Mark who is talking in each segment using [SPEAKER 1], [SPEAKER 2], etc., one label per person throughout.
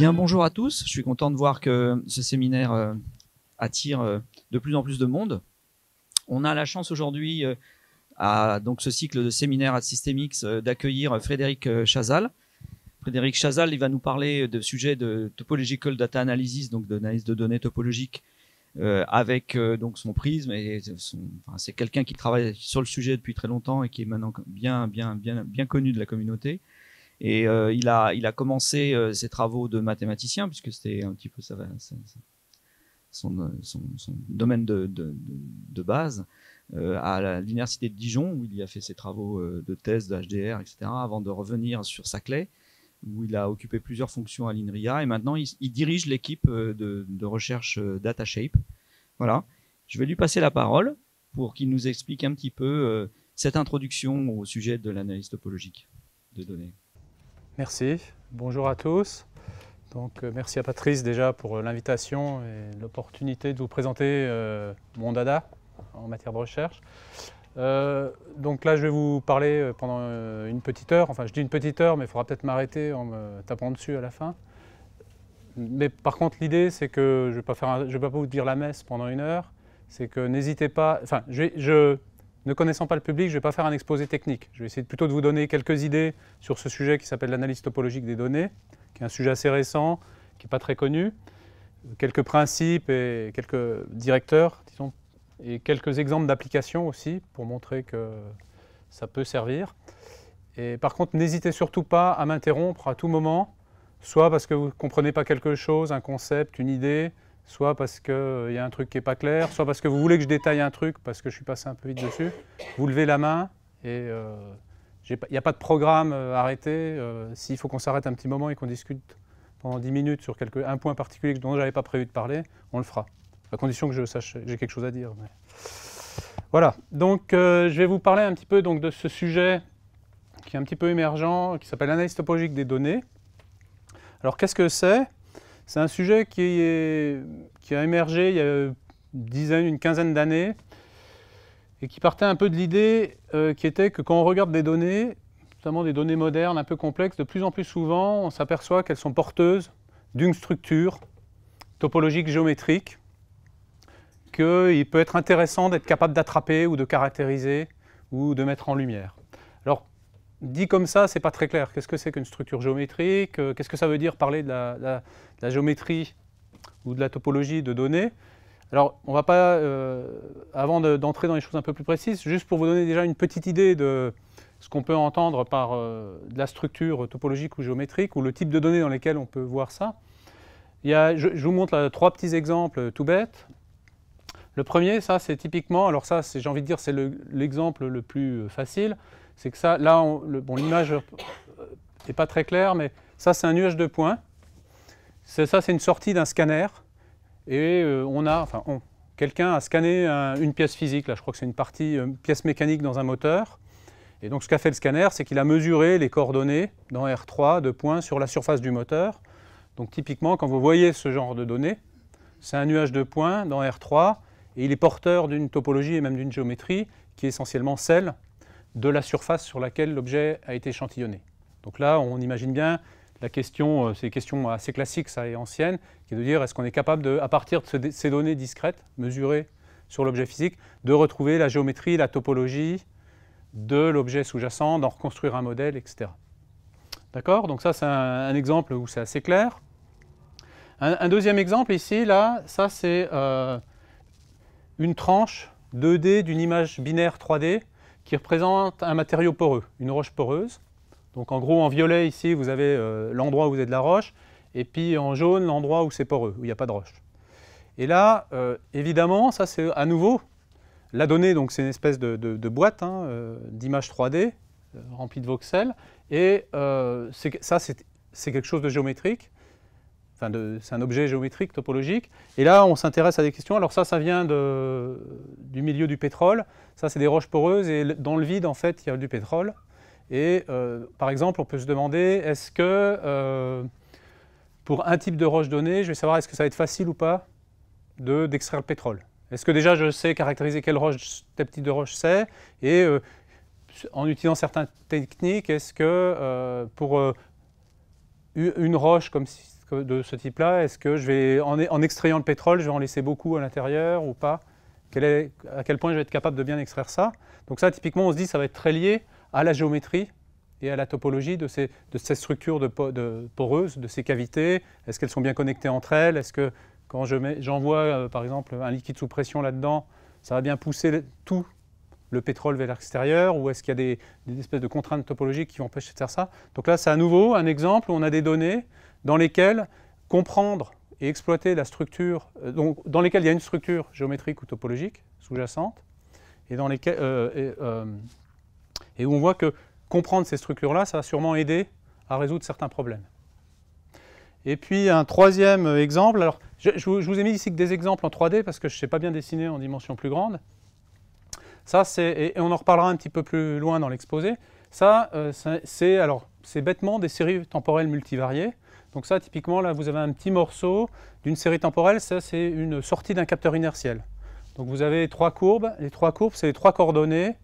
[SPEAKER 1] Bien, bonjour à tous. Je suis content de voir que ce séminaire attire de plus en plus de monde. On a la chance aujourd'hui, à donc ce cycle de séminaire à Systemix, d'accueillir Frédéric Chazal. Frédéric Chazal, il va nous parler de sujets de topological data analysis, donc d'analyse de données topologiques, avec donc son prisme. Et c'est quelqu'un qui travaille sur le sujet depuis très longtemps et qui est maintenant bien connu de la communauté. Et il a commencé ses travaux de mathématicien, puisque c'était un petit peu son domaine de base, à l'université de Dijon, où il a fait ses travaux de thèse, de HDR, etc., avant de revenir sur Saclay, où il a occupé plusieurs fonctions à l'INRIA, et maintenant il dirige l'équipe de recherche DataShape. Voilà, je vais lui passer la parole pour qu'il nous explique un petit peu cette introduction au sujet de l'analyse topologique de données.
[SPEAKER 2] Merci, bonjour à tous. Donc, merci à Patrice déjà pour l'invitation et l'opportunité de vous présenter mon dada en matière de recherche. Donc là, je vais vous parler pendant une petite heure. Enfin, je dis une petite heure, mais il faudra peut-être m'arrêter en me tapant dessus à la fin. Mais par contre, l'idée, c'est que je ne vais pas vous dire la messe pendant une heure. C'est que n'hésitez pas... Enfin, ne connaissant pas le public, je ne vais pas faire un exposé technique. Je vais essayer plutôt de vous donner quelques idées sur ce sujet qui s'appelle l'analyse topologique des données, qui est un sujet assez récent, qui n'est pas très connu. Quelques principes et quelques directeurs, disons, et quelques exemples d'applications aussi, pour montrer que ça peut servir. Et par contre, n'hésitez surtout pas à m'interrompre à tout moment, soit parce que vous ne comprenez pas quelque chose, un concept, une idée, soit parce qu'il y a un truc qui n'est pas clair, soit parce que vous voulez que je détaille un truc parce que je suis passé un peu vite dessus. Vous levez la main et il n'y a pas de programme arrêté. S'il faut qu'on s'arrête un petit moment et qu'on discute pendant 10 minutes sur un point particulier dont je n'avais pas prévu de parler, on le fera. À condition que je sache, j'ai quelque chose à dire. Mais... Voilà, donc je vais vous parler un petit peu donc, de ce sujet qui est un petit peu émergent, qui s'appelle l'analyse topologique des données. Alors qu'est-ce que c'est ? C'est un sujet qui a émergé il y a une quinzaine d'années et qui partait un peu de l'idée qui était que quand on regarde des données, notamment des données modernes un peu complexes, de plus en plus souvent, on s'aperçoit qu'elles sont porteuses d'une structure topologique géométrique qu'il peut être intéressant d'être capable d'attraper ou de caractériser ou de mettre en lumière. Alors, dit comme ça, ce n'est pas très clair. Qu'est-ce que c'est qu'une structure géométrique? Qu'est-ce que ça veut dire parler de la géométrie ou de la topologie de données? Alors, on ne va pas, avant d'entrer dans les choses un peu plus précises, juste pour vous donner déjà une petite idée de ce qu'on peut entendre par de la structure topologique ou géométrique, ou le type de données dans lesquelles on peut voir ça. Je vous montre là, 3 petits exemples tout bêtes. Le premier, ça c'est typiquement, alors ça j'ai envie de dire c'est l'exemple le plus facile, c'est que ça, là, l'image n'est pas très claire, mais ça c'est un nuage de points. Ça c'est une sortie d'un scanner, et quelqu'un a scanné une pièce physique, là je crois que c'est une pièce mécanique dans un moteur. Et donc ce qu'a fait le scanner, c'est qu'il a mesuré les coordonnées dans R3 de points sur la surface du moteur. Donc typiquement, quand vous voyez ce genre de données, c'est un nuage de points dans R3, et il est porteur d'une topologie et même d'une géométrie qui est essentiellement celle de la surface sur laquelle l'objet a été échantillonné. Donc là, on imagine bien la question, c'est une question assez classique, ça est ancienne, qui est de dire est-ce qu'on est capable, à partir de ces données discrètes, mesurées sur l'objet physique, de retrouver la géométrie, la topologie de l'objet sous-jacent, d'en reconstruire un modèle, etc. D'accord? Donc ça, c'est un exemple où c'est assez clair. Un deuxième exemple ici, là, ça c'est une tranche 2D d'une image binaire 3D qui représente un matériau poreux, une roche poreuse. Donc en gros, en violet ici, vous avez l'endroit où vous avez de la roche, et puis en jaune, l'endroit où c'est poreux, où il n'y a pas de roche. Et là, évidemment, ça c'est à nouveau, la donnée, donc c'est une espèce de boîte d'image 3D remplie de voxels, et ça c'est quelque chose de géométrique. Enfin, c'est un objet géométrique, topologique. Et là, on s'intéresse à des questions. Alors ça vient du milieu du pétrole. Ça, c'est des roches poreuses. Et dans le vide, en fait, il y a du pétrole. Et par exemple, on peut se demander, est-ce que pour un type de roche donnée, je vais savoir est-ce que ça va être facile ou pas d'extraire le pétrole? Est-ce que déjà, je sais caractériser quel type de roche c'est? Et en utilisant certaines techniques, est-ce que pour une roche comme de ce type-là, est-ce que je vais, en extrayant le pétrole, je vais en laisser beaucoup à l'intérieur ou pas? À quel point je vais être capable de bien extraire ça? Donc ça, typiquement, on se dit que ça va être très lié à la géométrie et à la topologie de ces structures poreuses, de ces cavités. Est-ce qu'elles sont bien connectées entre elles? Est-ce que quand j'envoie, par exemple, un liquide sous pression là-dedans, ça va bien pousser tout le pétrole vers l'extérieur, ou est-ce qu'il y a des espèces de contraintes topologiques qui vont empêcher de faire ça? Donc là, c'est à nouveau un exemple où on a des données dans lesquelles comprendre et exploiter la structure, dans lesquelles il y a une structure géométrique ou topologique sous-jacente, et où on voit que comprendre ces structures-là, ça va sûrement aider à résoudre certains problèmes. Et puis un troisième exemple, alors je vous ai mis ici que des exemples en 3D parce que je ne sais pas bien dessiner en dimension plus grande. Ça, et on en reparlera un petit peu plus loin dans l'exposé. Ça, c'est bêtement des séries temporelles multivariées. Donc ça, typiquement, là, vous avez un petit morceau d'une série temporelle. Ça, c'est une sortie d'un capteur inertiel. Donc vous avez 3 courbes. Les 3 courbes, c'est les 3 coordonnées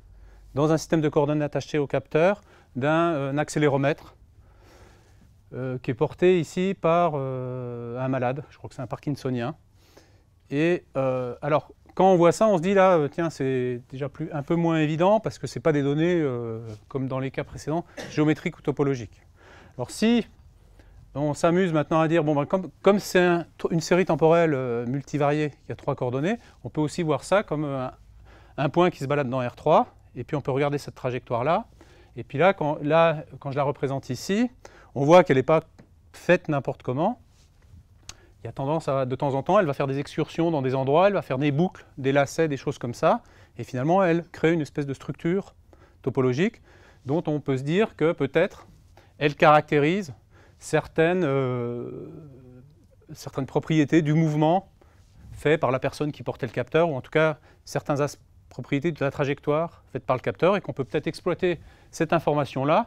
[SPEAKER 2] dans un système de coordonnées attaché au capteur d'un accéléromètre qui est porté ici par un malade. Je crois que c'est un parkinsonien. Et alors, quand on voit ça, on se dit là, tiens, c'est déjà un peu moins évident parce que ce n'est pas des données, comme dans les cas précédents, géométriques ou topologiques. Alors si on s'amuse maintenant à dire, bon, ben, comme c'est une série temporelle multivariée qui a 3 coordonnées, on peut aussi voir ça comme un point qui se balade dans R3, et puis on peut regarder cette trajectoire-là. Et puis là, quand je la représente ici, on voit qu'elle n'est pas faite n'importe comment. Il y a tendance à, de temps en temps, elle va faire des excursions dans des endroits, elle va faire des boucles, des lacets, des choses comme ça. Et finalement, elle crée une espèce de structure topologique dont on peut se dire que peut-être elle caractérise certaines propriétés du mouvement fait par la personne qui portait le capteur, ou en tout cas certaines propriétés de la trajectoire faite par le capteur, et qu'on peut peut-être exploiter cette information-là,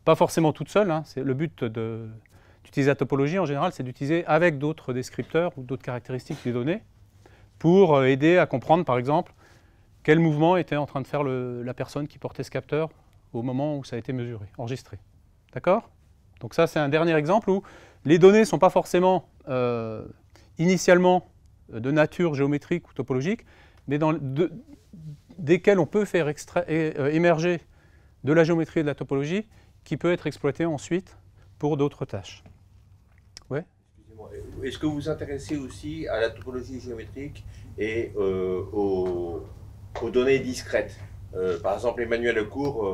[SPEAKER 2] pas forcément toute seule, hein, c'est le but d'utiliser la topologie en général, c'est d'utiliser avec d'autres descripteurs ou d'autres caractéristiques des données pour aider à comprendre, par exemple, quel mouvement était en train de faire la personne qui portait ce capteur au moment où ça a été mesuré, enregistré. D'accord? Donc ça, c'est un dernier exemple où les données ne sont pas forcément initialement de nature géométrique ou topologique, mais desquelles on peut faire émerger de la géométrie et de la topologie qui peut être exploitée ensuite pour d'autres tâches. Ouais.
[SPEAKER 3] Excusez-moi, est-ce que vous vous intéressez aussi à la topologie géométrique et aux données discrètes? Par exemple, Emmanuel Lecourt,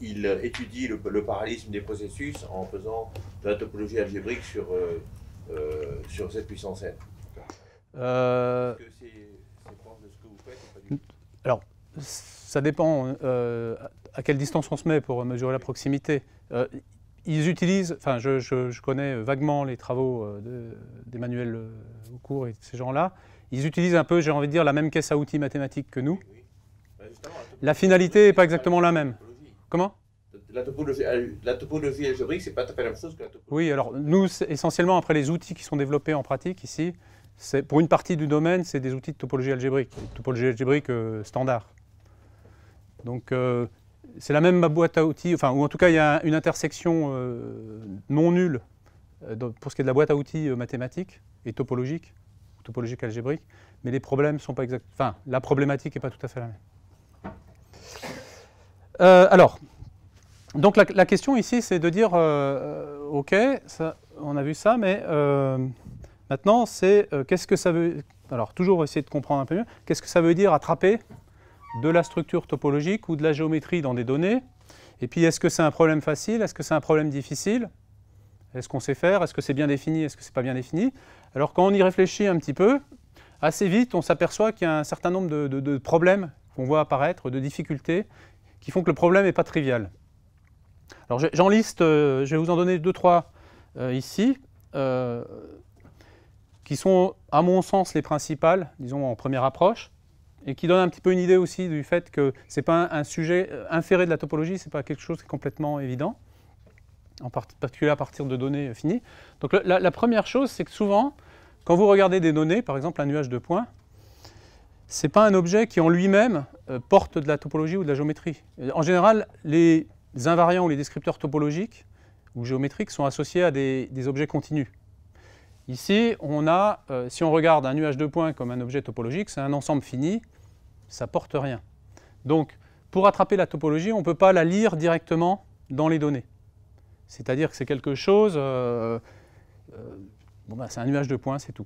[SPEAKER 3] il étudie le parallélisme des processus en faisant de la topologie algébrique sur cette puissance n. Est-ce que c'est proche de ce que vous faites ou pas du tout?
[SPEAKER 2] Alors, ça dépend à quelle distance on se met pour mesurer la proximité. Ils utilisent, enfin je connais vaguement les travaux d'Emmanuel Lecourt et de ces gens-là, ils utilisent un peu, j'ai envie de dire, la même caisse à outils mathématiques que nous.
[SPEAKER 3] Oui. Ben
[SPEAKER 2] la finalité n'est pas exactement la même. Comment?
[SPEAKER 3] La topologie algébrique, c'est pas tout à fait la même chose que la topologie.
[SPEAKER 2] Oui, alors nous, essentiellement, après les outils qui sont développés en pratique ici, pour une partie du domaine, c'est des outils de topologie algébrique, topologie algébrique standard. Donc c'est la même boîte à outils, enfin, ou en tout cas il y a une intersection non nulle pour ce qui est de la boîte à outils mathématique et topologique algébrique, mais les problèmes sont pas exacts. Enfin, la problématique n'est pas tout à fait la même. Alors, donc la question ici, c'est de dire, ok, ça, on a vu ça, mais maintenant, c'est qu'est-ce que ça veut... Alors, toujours essayer de comprendre un peu mieux, qu'est-ce que ça veut dire attraper de la structure topologique ou de la géométrie dans des données? Et puis, est-ce que c'est un problème facile? Est-ce que c'est un problème difficile? Est-ce qu'on sait faire? Est-ce que c'est bien défini? Est-ce que c'est pas bien défini? Alors, quand on y réfléchit un petit peu, assez vite, on s'aperçoit qu'il y a un certain nombre de problèmes qu'on voit apparaître, de difficultés, qui font que le problème n'est pas trivial. Alors, j'en liste, je vais vous en donner 2-3 ici, qui sont, à mon sens, les principales, disons, en première approche, et qui donnent un petit peu une idée aussi du fait que ce n'est pas un sujet inféré de la topologie, ce n'est pas quelque chose qui est complètement évident, en particulier à partir de données finies. Donc la première chose, c'est que souvent, quand vous regardez des données, par exemple un nuage de points, ce n'est pas un objet qui en lui-même porte de la topologie ou de la géométrie. En général, les invariants ou les descripteurs topologiques ou géométriques sont associés à des objets continus. Ici, on a, si on regarde un nuage de points comme un objet topologique, c'est un ensemble fini, ça ne porte rien. Donc, pour attraper la topologie, on ne peut pas la lire directement dans les données. C'est-à-dire que c'est quelque chose, c'est un nuage de points, c'est tout.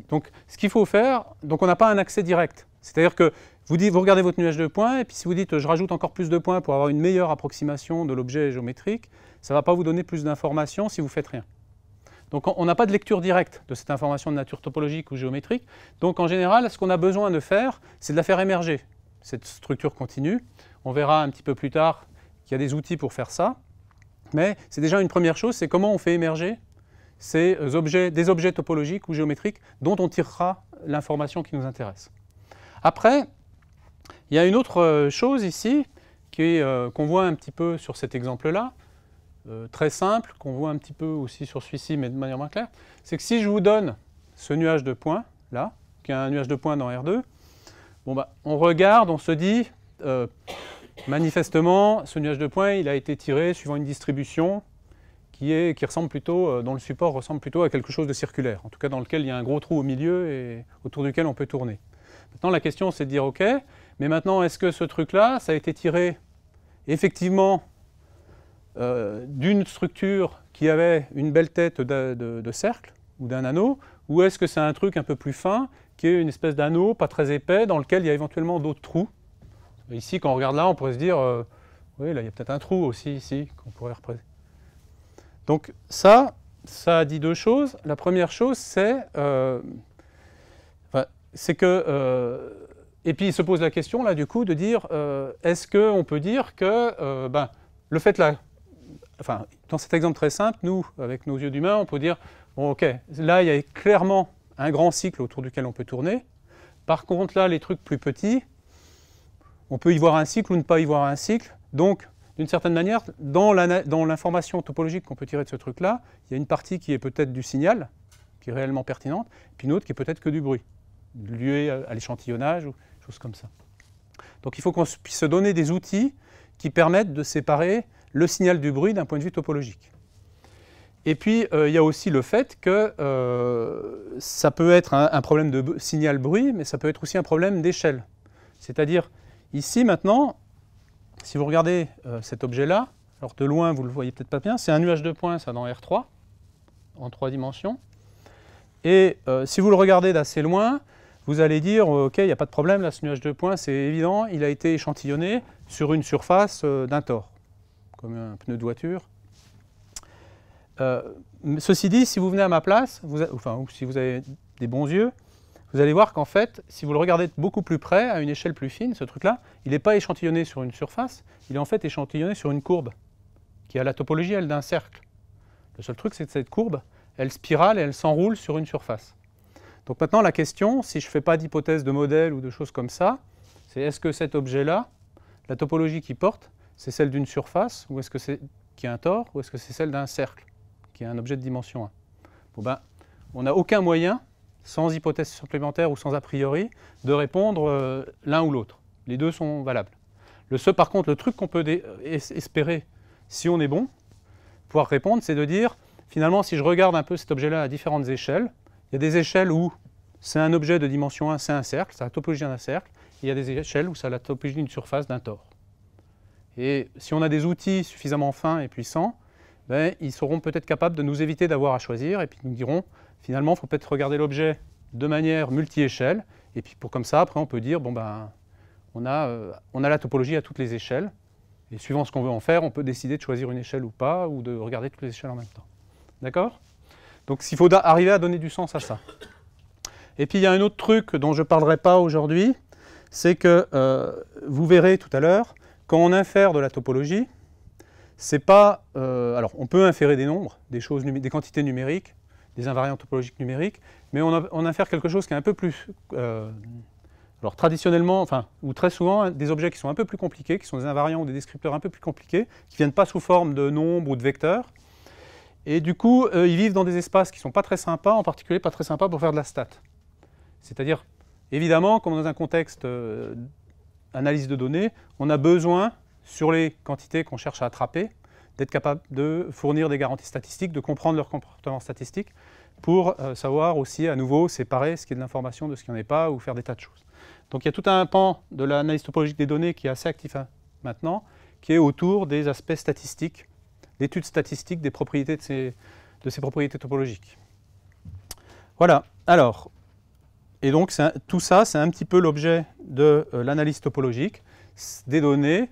[SPEAKER 2] Donc, ce qu'il faut faire, donc on n'a pas un accès direct. C'est-à-dire que vous regardez votre nuage de points, et puis si vous dites je rajoute encore plus de points pour avoir une meilleure approximation de l'objet géométrique, ça ne va pas vous donner plus d'informations si vous ne faites rien. Donc on n'a pas de lecture directe de cette information de nature topologique ou géométrique. Donc en général, ce qu'on a besoin de faire, c'est de la faire émerger, cette structure continue. On verra un petit peu plus tard qu'il y a des outils pour faire ça. Mais c'est déjà une première chose, c'est comment on fait émerger des objets topologiques ou géométriques dont on tirera l'information qui nous intéresse. Après, il y a une autre chose ici qu'on voit un petit peu sur cet exemple-là, très simple, qu'on voit un petit peu aussi sur celui-ci, mais de manière moins claire, c'est que si je vous donne ce nuage de points, là, qui est un nuage de points dans R2, on regarde, on se dit, manifestement, ce nuage de points, il a été tiré suivant une distribution qui ressemble plutôt, dont le support ressemble plutôt à quelque chose de circulaire, en tout cas dans lequel il y a un gros trou au milieu et autour duquel on peut tourner. Maintenant, la question, c'est de dire, OK, mais maintenant, est-ce que ce truc-là, ça a été tiré effectivement d'une structure qui avait une belle tête de cercle ou d'un anneau, ou est-ce que c'est un truc un peu plus fin, qui est une espèce d'anneau pas très épais, dans lequel il y a éventuellement d'autres trous. Ici, quand on regarde là, on pourrait se dire, oui, là, il y a peut-être un trou aussi, ici, qu'on pourrait représenter. Donc ça dit deux choses. La première chose, c'est que... et puis il se pose la question, là, du coup, de dire, est-ce qu'on peut dire que le fait là... Enfin, dans cet exemple très simple, nous, avec nos yeux d'humain, on peut dire, bon, OK, là, il y a clairement un grand cycle autour duquel on peut tourner. Par contre, là, les trucs plus petits, on peut y voir un cycle ou ne pas y voir un cycle. Donc, d'une certaine manière, dans l'information topologique qu'on peut tirer de ce truc-là, il y a une partie qui est peut-être du signal, qui est réellement pertinente, puis une autre qui est peut-être que du bruit, lié à l'échantillonnage ou choses comme ça. Donc, il faut qu'on puisse se donner des outils qui permettent de séparer le signal du bruit d'un point de vue topologique. Et puis, il y a aussi le fait que ça peut être un problème de signal bruit, mais ça peut être aussi un problème d'échelle. C'est-à-dire, ici, maintenant, si vous regardez cet objet-là, alors de loin, vous ne le voyez peut-être pas bien, c'est un nuage de points, ça, dans R3, en 3 dimensions. Et si vous le regardez d'assez loin, vous allez dire, OK, il n'y a pas de problème, là, ce nuage de points, c'est évident, il a été échantillonné sur une surface d'un tore, comme un pneu de voiture. Ceci dit, si vous venez à ma place, ou si vous avez des bons yeux, vous allez voir qu'en fait, si vous le regardez beaucoup plus près, à une échelle plus fine, ce truc-là, il n'est pas échantillonné sur une surface, il est en fait échantillonné sur une courbe, qui a la topologie, elle, d'un cercle. Le seul truc, c'est que cette courbe, elle spirale et elle s'enroule sur une surface. Donc maintenant, la question, si je ne fais pas d'hypothèse de modèle ou de choses comme ça, c'est est-ce que cet objet-là, la topologie qu'il porte, c'est celle d'une surface, ou est-ce que c'est qui est un tore, ou est-ce que c'est celle d'un cercle, qui est un objet de dimension 1. Bon, on n'a aucun moyen, sans hypothèse supplémentaire ou sans a priori, de répondre l'un ou l'autre. Les deux sont valables. Par contre, le truc qu'on peut espérer, si on est bon, pouvoir répondre, c'est de dire, finalement, si je regarde un peu cet objet-là à différentes échelles, il y a des échelles où c'est un objet de dimension 1, c'est un cercle, c'est la topologie d'un cercle, et il y a des échelles où c'est la topologie d'une surface d'un tore. Et si on a des outils suffisamment fins et puissants, ils seront peut-être capables de nous éviter d'avoir à choisir, et puis nous diront, finalement, il faut peut-être regarder l'objet de manière multi-échelle, et puis comme ça, après, on peut dire, bon, on a la topologie à toutes les échelles, et suivant ce qu'on veut en faire, on peut décider de choisir une échelle ou pas, ou de regarder toutes les échelles en même temps. D'accord ? Donc, il faut arriver à donner du sens à ça. Et puis, il y a un autre truc dont je ne parlerai pas aujourd'hui, c'est que, vous verrez tout à l'heure, quand on infère de la topologie, c'est pas... alors, on peut inférer des nombres, des quantités numériques, des invariants topologiques numériques, mais on infère quelque chose qui est un peu plus... alors, traditionnellement, ou très souvent, des objets qui sont un peu plus compliqués, qui sont des invariants ou des descripteurs un peu plus compliqués, qui ne viennent pas sous forme de nombres ou de vecteurs. Et du coup, ils vivent dans des espaces qui ne sont pas très sympas, en particulier pas très sympas pour faire de la stat. C'est-à-dire, évidemment, comme dans un contexte analyse de données, on a besoin, sur les quantités qu'on cherche à attraper, d'être capable de fournir des garanties statistiques, de comprendre leur comportement statistique, pour savoir aussi à nouveau séparer ce qui est de l'information de ce qui n'en est pas, ou faire des tas de choses. Donc il y a tout un pan de l'analyse topologique des données qui est assez actif maintenant, qui est autour des aspects statistiques, l'étude statistique des propriétés de ces propriétés topologiques. Voilà, alors, et donc tout ça, c'est un petit peu l'objet de l'analyse topologique des données.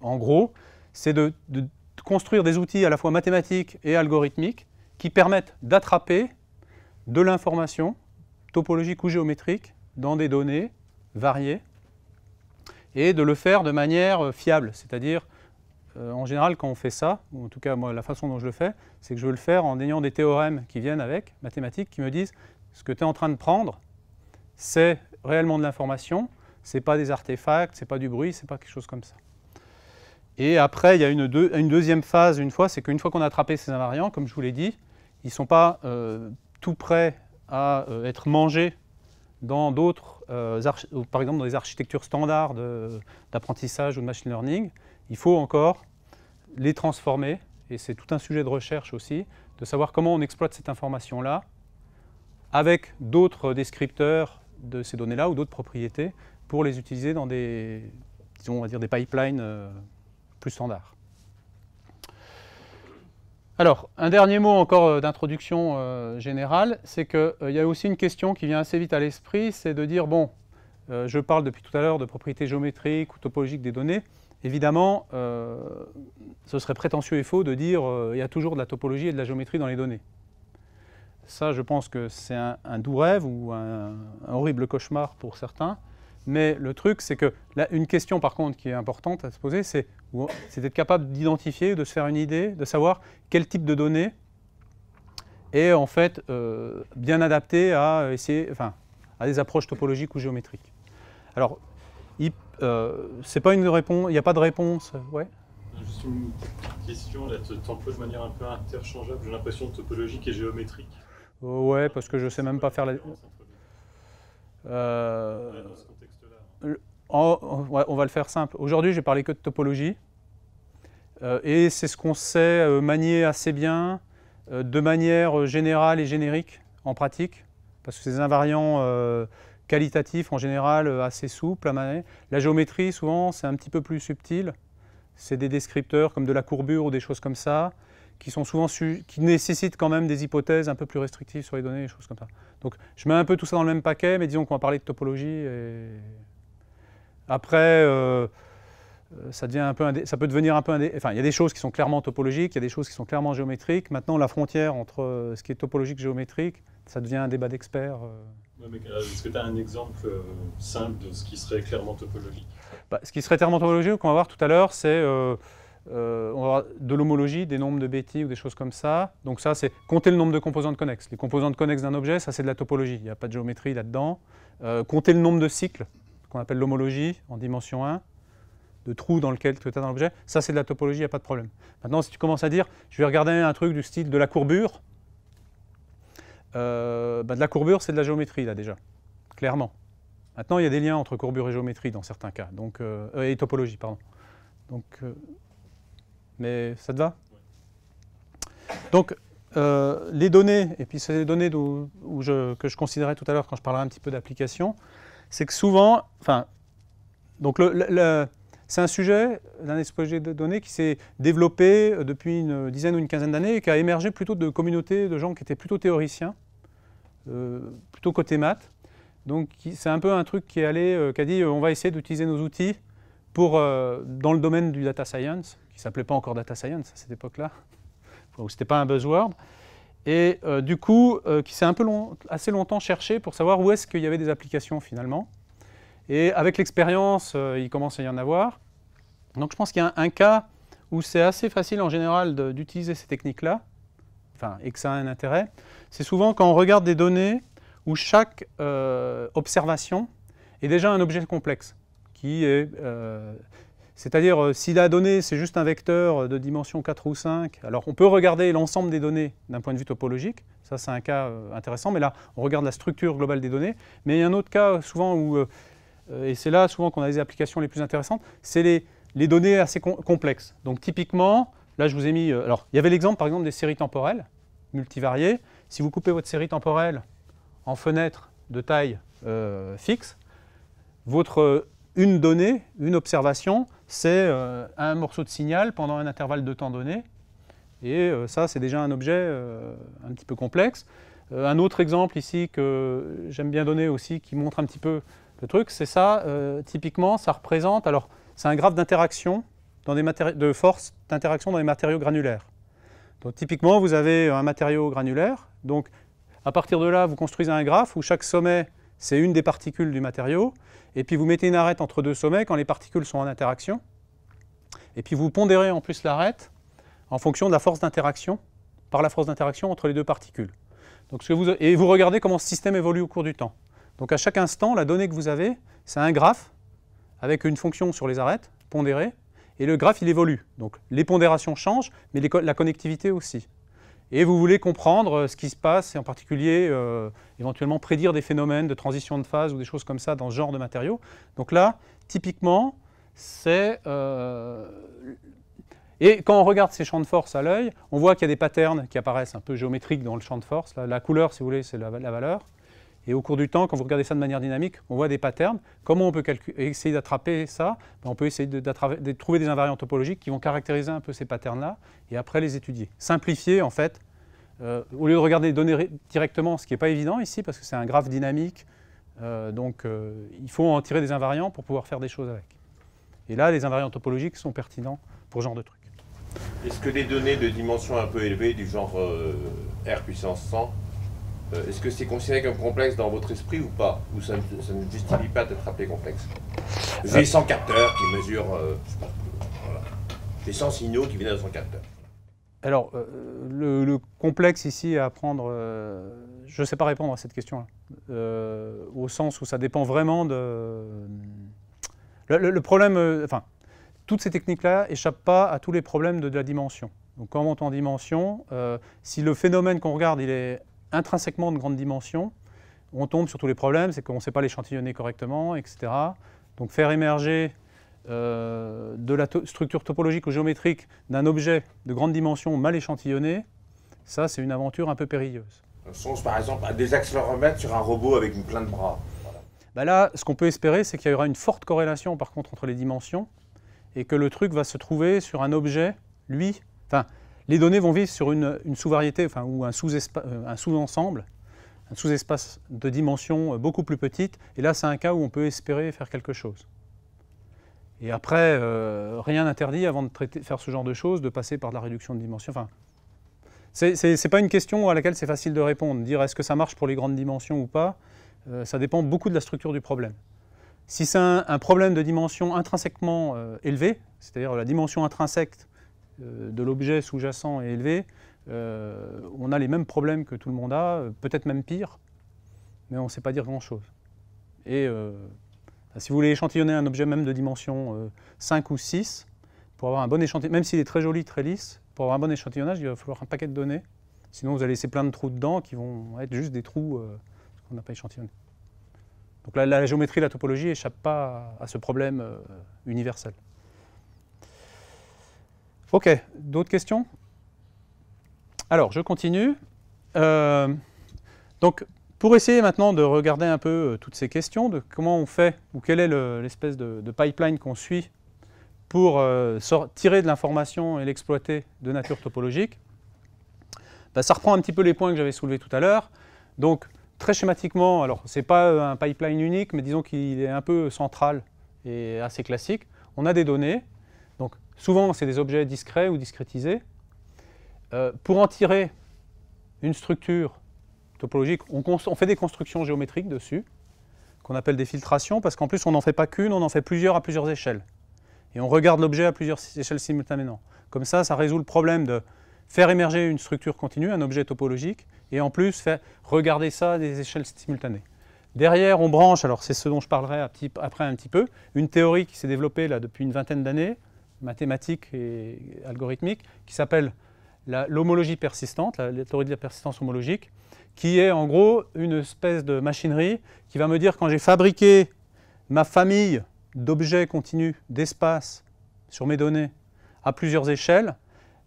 [SPEAKER 2] En gros, c'est de construire des outils à la fois mathématiques et algorithmiques qui permettent d'attraper de l'information topologique ou géométrique dans des données variées et de le faire de manière fiable. C'est-à-dire, en général, quand on fait ça, ou en tout cas, moi, la façon dont je le fais, c'est que je veux le faire en ayant des théorèmes qui viennent avec, mathématiques, qui me disent ce que tu es en train de prendre, c'est réellement de l'information, ce n'est pas des artefacts, ce n'est pas du bruit, ce n'est pas quelque chose comme ça. Et après, il y a une deuxième phase, c'est qu'une fois qu'on a attrapé ces invariants, comme je vous l'ai dit, ils ne sont pas tout prêts à être mangés dans d'autres, par exemple dans des architectures standards d'apprentissage ou de machine learning. Il faut encore les transformer, et c'est tout un sujet de recherche aussi, de savoir comment on exploite cette information-là avec d'autres descripteurs de ces données-là ou d'autres propriétés pour les utiliser dans des, disons, on va dire des pipelines plus standards. Alors, un dernier mot encore d'introduction générale, c'est qu'il y a aussi une question qui vient assez vite à l'esprit, c'est de dire, bon, je parle depuis tout à l'heure de propriétés géométriques ou topologiques des données. Évidemment, ce serait prétentieux et faux de dire il y a toujours de la topologie et de la géométrie dans les données. Ça, je pense que c'est un doux rêve ou un horrible cauchemar pour certains. Mais le truc, c'est que là, une question, par contre, qui est importante à se poser, c'est d'être capable d'identifier, de se faire une idée, de savoir quel type de données est en fait bien adapté à à des approches topologiques ou géométriques. Alors, c'est pas une réponse, il n'y a pas de réponse. Ouais.
[SPEAKER 4] Juste une question, là, tu emploies de manière un peu interchangeable, j'ai l'impression, topologique et géométrique.
[SPEAKER 2] Ouais, parce que je ne sais même pas faire la...
[SPEAKER 4] dans ce contexte-là.
[SPEAKER 2] On va le faire simple. Aujourd'hui, j'ai parlé que de topologie. Et c'est ce qu'on sait manier assez bien, de manière générale et générique en pratique, parce que c'est des invariants qualitatifs en général assez souples à manier. La géométrie, souvent, c'est un petit peu plus subtil. C'est des descripteurs comme de la courbure ou des choses comme ça, qui sont souvent qui nécessitent quand même des hypothèses un peu plus restrictives sur les données, des choses comme ça. Donc je mets un peu tout ça dans le même paquet, mais disons qu'on va parler de topologie. Et après, ça peut devenir un peu enfin, il y a des choses qui sont clairement topologiques, il y a des choses qui sont clairement géométriques. Maintenant, la frontière entre ce qui est topologique et géométrique, ça devient un débat d'experts.
[SPEAKER 4] Ouais, est-ce que tu as un exemple simple de ce qui serait clairement topologique?
[SPEAKER 2] Ce qui serait clairement topologique, qu'on va voir tout à l'heure, c'est on va avoir de l'homologie, des nombres de Betti ou des choses comme ça. Donc ça, c'est compter le nombre de composantes connexes. Les composantes connexes d'un objet, ça c'est de la topologie. Il n'y a pas de géométrie là-dedans. Compter le nombre de cycles, qu'on appelle l'homologie, en dimension 1, de trous dans lequel tu es dans l'objet, ça c'est de la topologie, il n'y a pas de problème. Maintenant, si tu commences à dire, je vais regarder un truc du style de la courbure, de la courbure, c'est de la géométrie là déjà, clairement. Maintenant, il y a des liens entre courbure et géométrie dans certains cas, donc, et topologie, pardon. Donc, mais ça te va? Donc, les données, et puis c'est les données que je considérais tout à l'heure quand je parlerai un petit peu d'application, c'est que souvent, donc c'est un sujet d'analyse topologique de données qui s'est développé depuis une dizaine ou une quinzaine d'années et qui a émergé plutôt de communautés de gens qui étaient plutôt théoriciens, plutôt côté maths. Donc c'est un peu un truc qui a dit on va essayer d'utiliser nos outils dans le domaine du data science, qui ne s'appelait pas encore data science à cette époque-là, où ce n'était pas un buzzword, et du coup qui s'est assez longtemps cherché pour savoir où est-ce qu'il y avait des applications finalement. Et avec l'expérience, il commence à y en avoir. Donc je pense qu'il y a un cas où c'est assez facile en général d'utiliser ces techniques-là, et que ça a un intérêt. C'est souvent quand on regarde des données où chaque observation est déjà un objet complexe, qui est... c'est-à-dire, si la donnée, c'est juste un vecteur de dimension 4 ou 5, alors on peut regarder l'ensemble des données d'un point de vue topologique, ça c'est un cas intéressant, mais là, on regarde la structure globale des données. Mais il y a un autre cas souvent où, et c'est là souvent qu'on a les applications les plus intéressantes, c'est les données assez complexes. Donc typiquement, là, je vous ai mis... alors, il y avait l'exemple, par exemple, des séries temporelles multivariées. Si vous coupez votre série temporelle en fenêtres de taille fixe, une donnée, une observation, c'est un morceau de signal pendant un intervalle de temps donné. Et ça, c'est déjà un objet un petit peu complexe. Un autre exemple ici que j'aime bien donner aussi, qui montre un petit peu le truc, c'est ça. Typiquement, ça représente... Alors, c'est un graphe d'interaction, de force d'interaction dans les matériaux granulaires. Donc, typiquement, vous avez un matériau granulaire. Donc, à partir de là, vous construisez un graphe où chaque sommet, c'est une des particules du matériau. Et puis, vous mettez une arête entre deux sommets quand les particules sont en interaction. Et puis, vous pondérez en plus l'arête en fonction de la force d'interaction, par la force d'interaction entre les deux particules. Donc, et vous regardez comment ce système évolue au cours du temps. Donc, à chaque instant, la donnée que vous avez, c'est un graphe avec une fonction sur les arêtes, pondérée, et le graphe, il évolue. Donc, les pondérations changent, mais la connectivité aussi. Et vous voulez comprendre ce qui se passe, et en particulier, éventuellement, prédire des phénomènes de transition de phase ou des choses comme ça dans ce genre de matériaux. Donc là, typiquement, c'est... Et quand on regarde ces champs de force à l'œil, on voit qu'il y a des patterns qui apparaissent un peu géométriques dans le champ de force. La couleur, si vous voulez, c'est la valeur. Et au cours du temps, quand vous regardez ça de manière dynamique, on voit des patterns. Comment on peut essayer d'attraper ça? On peut essayer de trouver des invariants topologiques qui vont caractériser un peu ces patterns-là et après les étudier. Simplifier, en fait, au lieu de regarder les données directement, ce qui n'est pas évident ici, parce que c'est un graphe dynamique, il faut en tirer des invariants pour pouvoir faire des choses avec. Et là, les invariants topologiques sont pertinents pour ce genre de truc.
[SPEAKER 3] Est-ce que les données de dimension un peu élevée, du genre R puissance 100, est-ce que c'est considéré comme complexe dans votre esprit ou pas? Ou ça ne justifie pas d'être appelé complexe? J'ai 100 capteurs qui mesurent, je sais pas, voilà. J'ai 100 signaux qui viennent de 100 capteurs.
[SPEAKER 2] Alors, le complexe ici à apprendre, je ne sais pas répondre à cette question-là, au sens où ça dépend vraiment de... Le problème, enfin, toutes ces techniques-là n'échappent pas à tous les problèmes de la dimension. Donc quand on monte en dimension, si le phénomène qu'on regarde il est intrinsèquement de grande dimension, on tombe sur tous les problèmes, c'est qu'on ne sait pas l'échantillonner correctement, etc. Donc faire émerger de la structure topologique ou géométrique d'un objet de grande dimension mal échantillonné, ça c'est une aventure un peu périlleuse.
[SPEAKER 3] On songe par exemple à des accéléromètres sur un robot avec plein de bras. Voilà.
[SPEAKER 2] Ben là, ce qu'on peut espérer, c'est qu'il y aura une forte corrélation par contre entre les dimensions, et que le truc va se trouver sur un objet, lui, enfin, les données vont vivre sur une sous-variété, enfin, ou un sous-ensemble, un sous-espace de dimension beaucoup plus petite, et là c'est un cas où on peut espérer faire quelque chose. Et après, rien n'interdit, avant de faire ce genre de choses, de passer par de la réduction de dimension. Enfin, c'est pas une question à laquelle c'est facile de répondre. Dire est-ce que ça marche pour les grandes dimensions ou pas, ça dépend beaucoup de la structure du problème. Si c'est un problème de dimension intrinsèquement élevée, c'est-à-dire la dimension intrinsèque de l'objet sous-jacent est élevée, on a les mêmes problèmes que tout le monde a, peut-être même pire, mais on ne sait pas dire grand-chose. Et si vous voulez échantillonner un objet même de dimension 5 ou 6, pour avoir un bon échantillonnage, même s'il est très joli, très lisse, pour avoir un bon échantillonnage, il va falloir un paquet de données. Sinon, vous allez laisser plein de trous dedans qui vont être juste des trous qu'on n'a pas échantillonnés. Donc la géométrie et la topologie n'échappent pas à ce problème universel. Ok, d'autres questions? Alors, je continue. Donc, pour essayer maintenant de regarder un peu toutes ces questions, de comment on fait, ou quelle est l'espèce de pipeline qu'on suit pour tirer de l'information et l'exploiter de nature topologique, ben, ça reprend un petit peu les points que j'avais soulevés tout à l'heure. Donc, très schématiquement, alors ce n'est pas un pipeline unique, mais disons qu'il est un peu central et assez classique. On a des données, donc souvent c'est des objets discrets ou discrétisés. Pour en tirer une structure topologique, on fait des constructions géométriques dessus, qu'on appelle des filtrations, parce qu'en plus on n'en fait pas qu'une, on en fait plusieurs à plusieurs échelles. Et on regarde l'objet à plusieurs échelles simultanément. Comme ça résout le problème de faire émerger une structure continue, un objet topologique, et en plus regarder ça à des échelles simultanées. Derrière, on branche, alors c'est ce dont je parlerai après un petit peu, une théorie qui s'est développée là, depuis une vingtaine d'années, mathématique et algorithmique, qui s'appelle l'homologie persistante, la théorie de la persistance homologique, qui est en gros une espèce de machinerie qui va me dire quand j'ai fabriqué ma famille d'objets continus, d'espaces sur mes données à plusieurs échelles,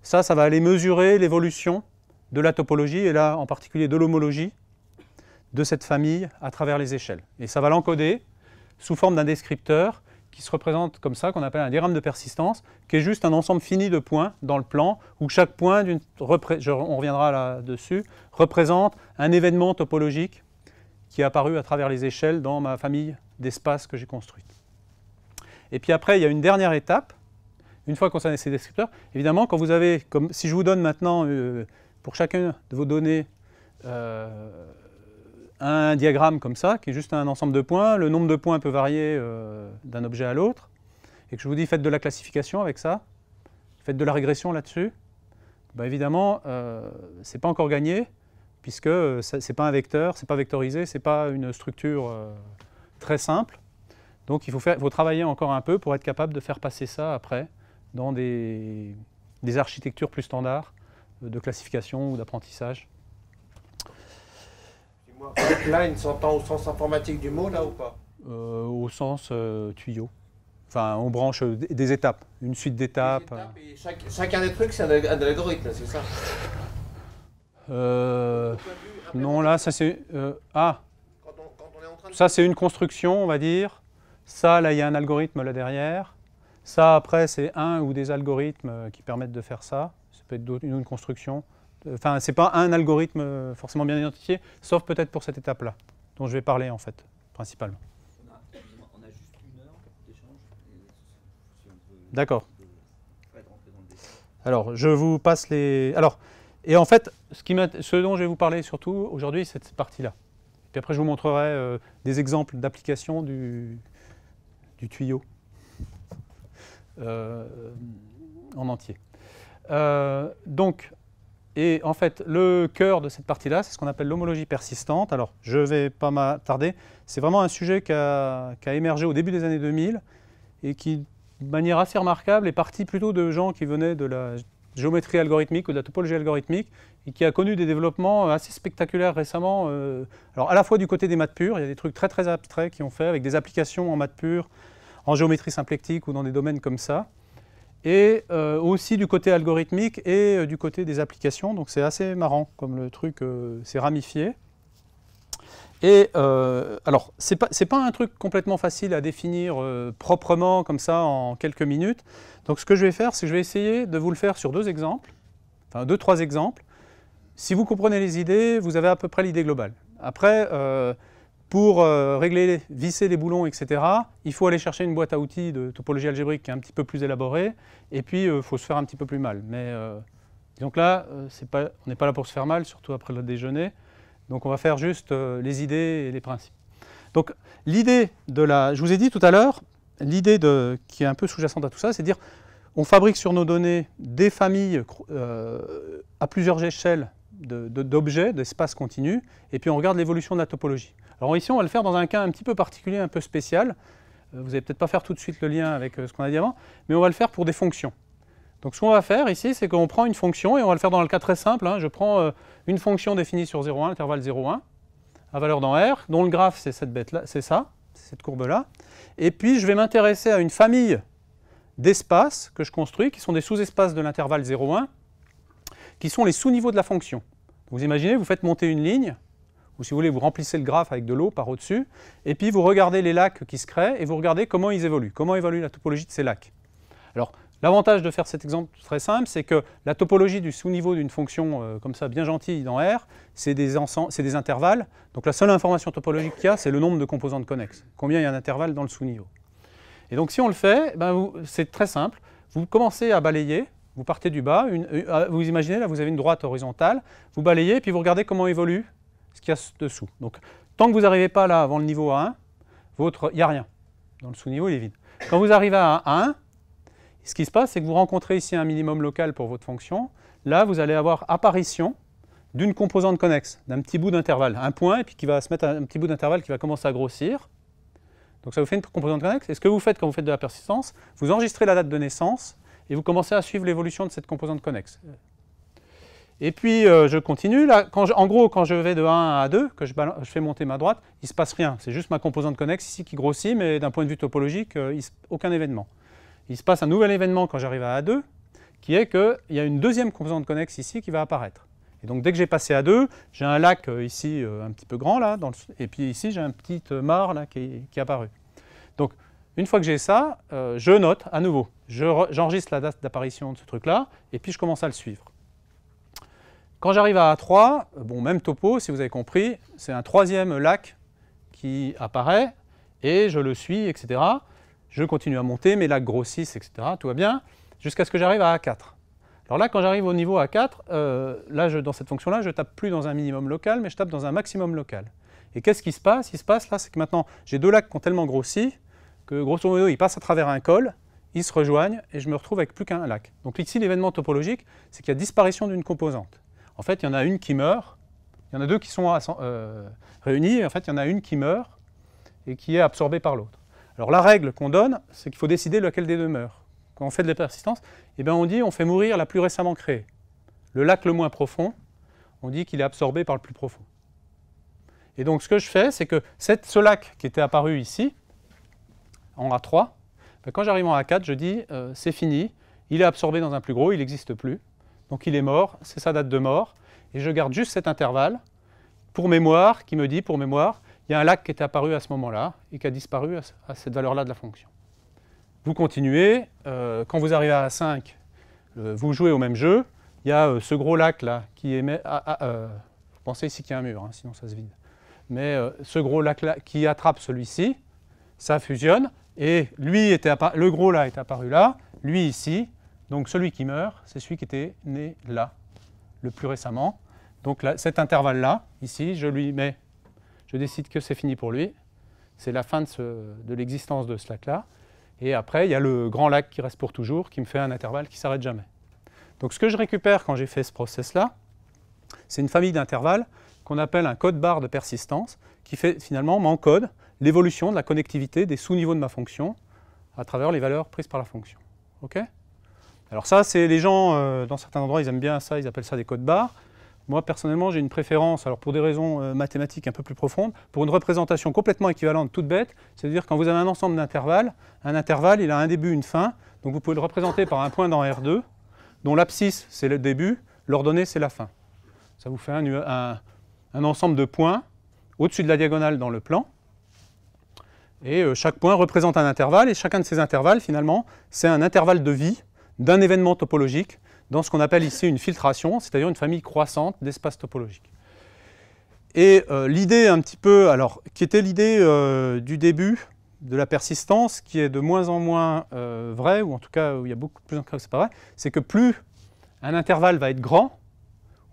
[SPEAKER 2] Ça va aller mesurer l'évolution de la topologie, et là en particulier de l'homologie de cette famille à travers les échelles. Et ça va l'encoder sous forme d'un descripteur qui se représente comme ça, qu'on appelle un diagramme de persistance, qui est juste un ensemble fini de points dans le plan, où chaque point, on reviendra là-dessus, représente un événement topologique qui est apparu à travers les échelles dans ma famille d'espaces que j'ai construite. Et puis après, il y a une dernière étape, une fois qu'on a ces descripteurs. Évidemment, quand vous avez, comme si je vous donne maintenant, pour chacune de vos données, un diagramme comme ça, qui est juste un ensemble de points, le nombre de points peut varier d'un objet à l'autre, et que je vous dis faites de la classification avec ça, faites de la régression là-dessus, ben évidemment, ce n'est pas encore gagné, puisque ce n'est pas un vecteur, ce n'est pas vectorisé, ce n'est pas une structure très simple. Donc il faut travailler encore un peu pour être capable de faire passer ça après dans des architectures plus standards de classification ou d'apprentissage.
[SPEAKER 3] Line s'entend au sens informatique du mot, là, ou pas?
[SPEAKER 2] Au sens tuyau. Enfin, on branche des étapes, une suite d'étapes.
[SPEAKER 3] Chacun des trucs, c'est un algorithme, c'est ça?
[SPEAKER 2] Non, là, ça c'est... ça c'est une construction, on va dire. Ça, là, il y a un algorithme là derrière. Ça, après, c'est un ou des algorithmes qui permettent de faire ça. Ça peut être une construction. Enfin, ce n'est pas un algorithme forcément bien identifié, sauf peut-être pour cette étape-là, dont je vais parler en fait, principalement.
[SPEAKER 1] On a juste 1 heure d'échange.
[SPEAKER 2] D'accord. Alors, je vous passe les... Alors, et en fait, ce dont je vais vous parler surtout aujourd'hui, c'est cette partie-là. Puis après, je vous montrerai des exemples d'application du tuyau en entier. Et en fait, le cœur de cette partie-là, c'est ce qu'on appelle l'homologie persistante. Alors, je ne vais pas m'attarder. C'est vraiment un sujet qui a émergé au début des années 2000 et qui, de manière assez remarquable, est parti plutôt de gens qui venaient de la géométrie algorithmique ou de la topologie algorithmique et qui a connu des développements assez spectaculaires récemment. Alors, à la fois du côté des maths pures, il y a des trucs très très abstraits qui ont fait avec des applications en maths pures, en géométrie symplectique ou dans des domaines comme ça. Et aussi du côté algorithmique et du côté des applications. Donc c'est assez marrant comme le truc s'est ramifié. Et alors, c'est pas un truc complètement facile à définir proprement comme ça en quelques minutes. Donc ce que je vais faire, c'est que je vais essayer de vous le faire sur 2 exemples, enfin 2-3 exemples. Si vous comprenez les idées, vous avez à peu près l'idée globale. Après, pour régler, visser les boulons, etc., il faut aller chercher une boîte à outils de topologie algébrique qui est un petit peu plus élaborée, et puis il faut se faire un petit peu plus mal. Mais donc là, on n'est pas là pour se faire mal, surtout après le déjeuner. Donc on va faire juste les idées et les principes. Donc l'idée de la... Je vous ai dit tout à l'heure, l'idée qui est un peu sous-jacente à tout ça, c'est de dire on fabrique sur nos données des familles à plusieurs échelles d'objets, d'espaces continus, et puis on regarde l'évolution de la topologie. Alors ici, on va le faire dans un cas un petit peu particulier, un peu spécial. Vous n'allez peut-être pas faire tout de suite le lien avec ce qu'on a dit avant, mais on va le faire pour des fonctions. Donc ce qu'on va faire ici, c'est qu'on prend une fonction, et on va le faire dans le cas très simple. Je prends une fonction définie sur 0,1, l'intervalle 0,1, à valeur dans R, dont le graphe, c'est cette bête-là, c'est ça, c'est cette courbe-là. Et puis je vais m'intéresser à une famille d'espaces que je construis, qui sont des sous-espaces de l'intervalle 0,1, qui sont les sous-niveaux de la fonction. Vous imaginez, vous faites monter une ligne, ou si vous voulez, vous remplissez le graphe avec de l'eau par au-dessus, et puis vous regardez les lacs qui se créent, et vous regardez comment ils évoluent, comment évolue la topologie de ces lacs. Alors, l'avantage de faire cet exemple très simple, c'est que la topologie du sous-niveau d'une fonction comme ça, bien gentille dans R, c'est des intervalles. Donc la seule information topologique qu'il y a, c'est le nombre de composantes connexes. Combien il y a d'intervalles dans le sous-niveau. Et donc si on le fait, c'est très simple. Vous commencez à balayer, vous partez du bas, vous imaginez, là vous avez une droite horizontale, vous balayez, puis vous regardez comment évolue ce qu'il y a dessous. Donc tant que vous n'arrivez pas là avant le niveau A1, il n'y a rien. Dans le sous-niveau, il est vide. Quand vous arrivez à A1, ce qui se passe, c'est que vous rencontrez ici un minimum local pour votre fonction. Là, vous allez avoir apparition d'une composante connexe, d'un petit bout d'intervalle, un point, et puis qui va se mettre un petit bout d'intervalle qui va commencer à grossir. Donc ça vous fait une composante connexe. Et ce que vous faites quand vous faites de la persistance, vous enregistrez la date de naissance, et vous commencez à suivre l'évolution de cette composante connexe. Et puis, je continue. Là, en gros, quand je vais de 1 à 2, que je fais monter ma droite, il ne se passe rien. C'est juste ma composante connexe ici qui grossit, mais d'un point de vue topologique, aucun événement. Il se passe un nouvel événement quand j'arrive à A2, qui est qu'il y a une deuxième composante connexe ici qui va apparaître. Et donc dès que j'ai passé à 2, j'ai un lac ici un petit peu grand, là, et puis ici j'ai un petit mare là, qui est apparu. Donc une fois que j'ai ça, je note à nouveau. J'enregistre la date d'apparition de ce truc-là, et puis je commence à le suivre. Quand j'arrive à A3, bon, même topo, si vous avez compris, c'est un troisième lac qui apparaît, et je le suis, etc. Je continue à monter, mes lacs grossissent, etc. Tout va bien, jusqu'à ce que j'arrive à A4. Alors là, quand j'arrive au niveau A4, là, dans cette fonction-là, je ne tape plus dans un minimum local, mais je tape dans un maximum local. Et qu'est-ce qui se passe? Ce qui se passe là, c'est que maintenant, j'ai deux lacs qui ont tellement grossi que, grosso modo, ils passent à travers un col, ils se rejoignent, et je me retrouve avec plus qu'un lac. Donc ici, l'événement topologique, c'est qu'il y a disparition d'une composante. En fait, il y en a une qui meurt, il y en a deux qui sont réunies, et en fait, il y en a une qui meurt et qui est absorbée par l'autre. Alors la règle qu'on donne, c'est qu'il faut décider lequel des deux meurt. Quand on fait de la persistance, eh bien on dit on fait mourir la plus récemment créée. Le lac le moins profond, on dit qu'il est absorbé par le plus profond. Et donc ce que je fais, c'est que ce lac qui était apparu ici, en A3, ben, quand j'arrive en A4, je dis c'est fini, il est absorbé dans un plus gros, il n'existe plus. Donc il est mort, c'est sa date de mort, et je garde juste cet intervalle pour mémoire, qui me dit, pour mémoire, il y a un lac qui était apparu à ce moment-là, et qui a disparu à cette valeur-là de la fonction. Vous continuez, quand vous arrivez à 5, vous jouez au même jeu, il y a ce gros lac là qui émet, vous pensez ici qu'il y a un mur, hein, sinon ça se vide, mais ce gros lac là qui attrape celui-ci, ça fusionne, et lui le gros là est apparu là, lui ici, donc celui qui meurt, c'est celui qui était né là, le plus récemment. Donc là, cet intervalle-là, ici, je décide que c'est fini pour lui, c'est la fin de l'existence de ce lac-là, et après, il y a le grand lac qui reste pour toujours, qui me fait un intervalle qui ne s'arrête jamais. Donc ce que je récupère quand j'ai fait ce process-là, c'est une famille d'intervalles qu'on appelle un code barre de persistance, qui finalement m'encode l'évolution de la connectivité des sous-niveaux de ma fonction à travers les valeurs prises par la fonction. Okay ? Alors ça, c'est les gens, dans certains endroits, ils aiment bien ça, ils appellent ça des codes barres. Moi, personnellement, j'ai une préférence, alors pour des raisons mathématiques un peu plus profondes, pour une représentation complètement équivalente, toute bête, c'est-à-dire quand vous avez un ensemble d'intervalles, un intervalle, il a un début, une fin, donc vous pouvez le représenter par un point dans R2, dont l'abscisse, c'est le début, l'ordonnée, c'est la fin. Ça vous fait un ensemble de points au-dessus de la diagonale dans le plan, et chaque point représente un intervalle, et chacun de ces intervalles, finalement, c'est un intervalle de vie d'un événement topologique, dans ce qu'on appelle ici une filtration, c'est-à-dire une famille croissante d'espaces topologiques. Et l'idée un petit peu, alors, qui était l'idée du début de la persistance, qui est de moins en moins vraie, ou en tout cas où il y a beaucoup plus en cas que c'est pas vrai, c'est que plus un intervalle va être grand,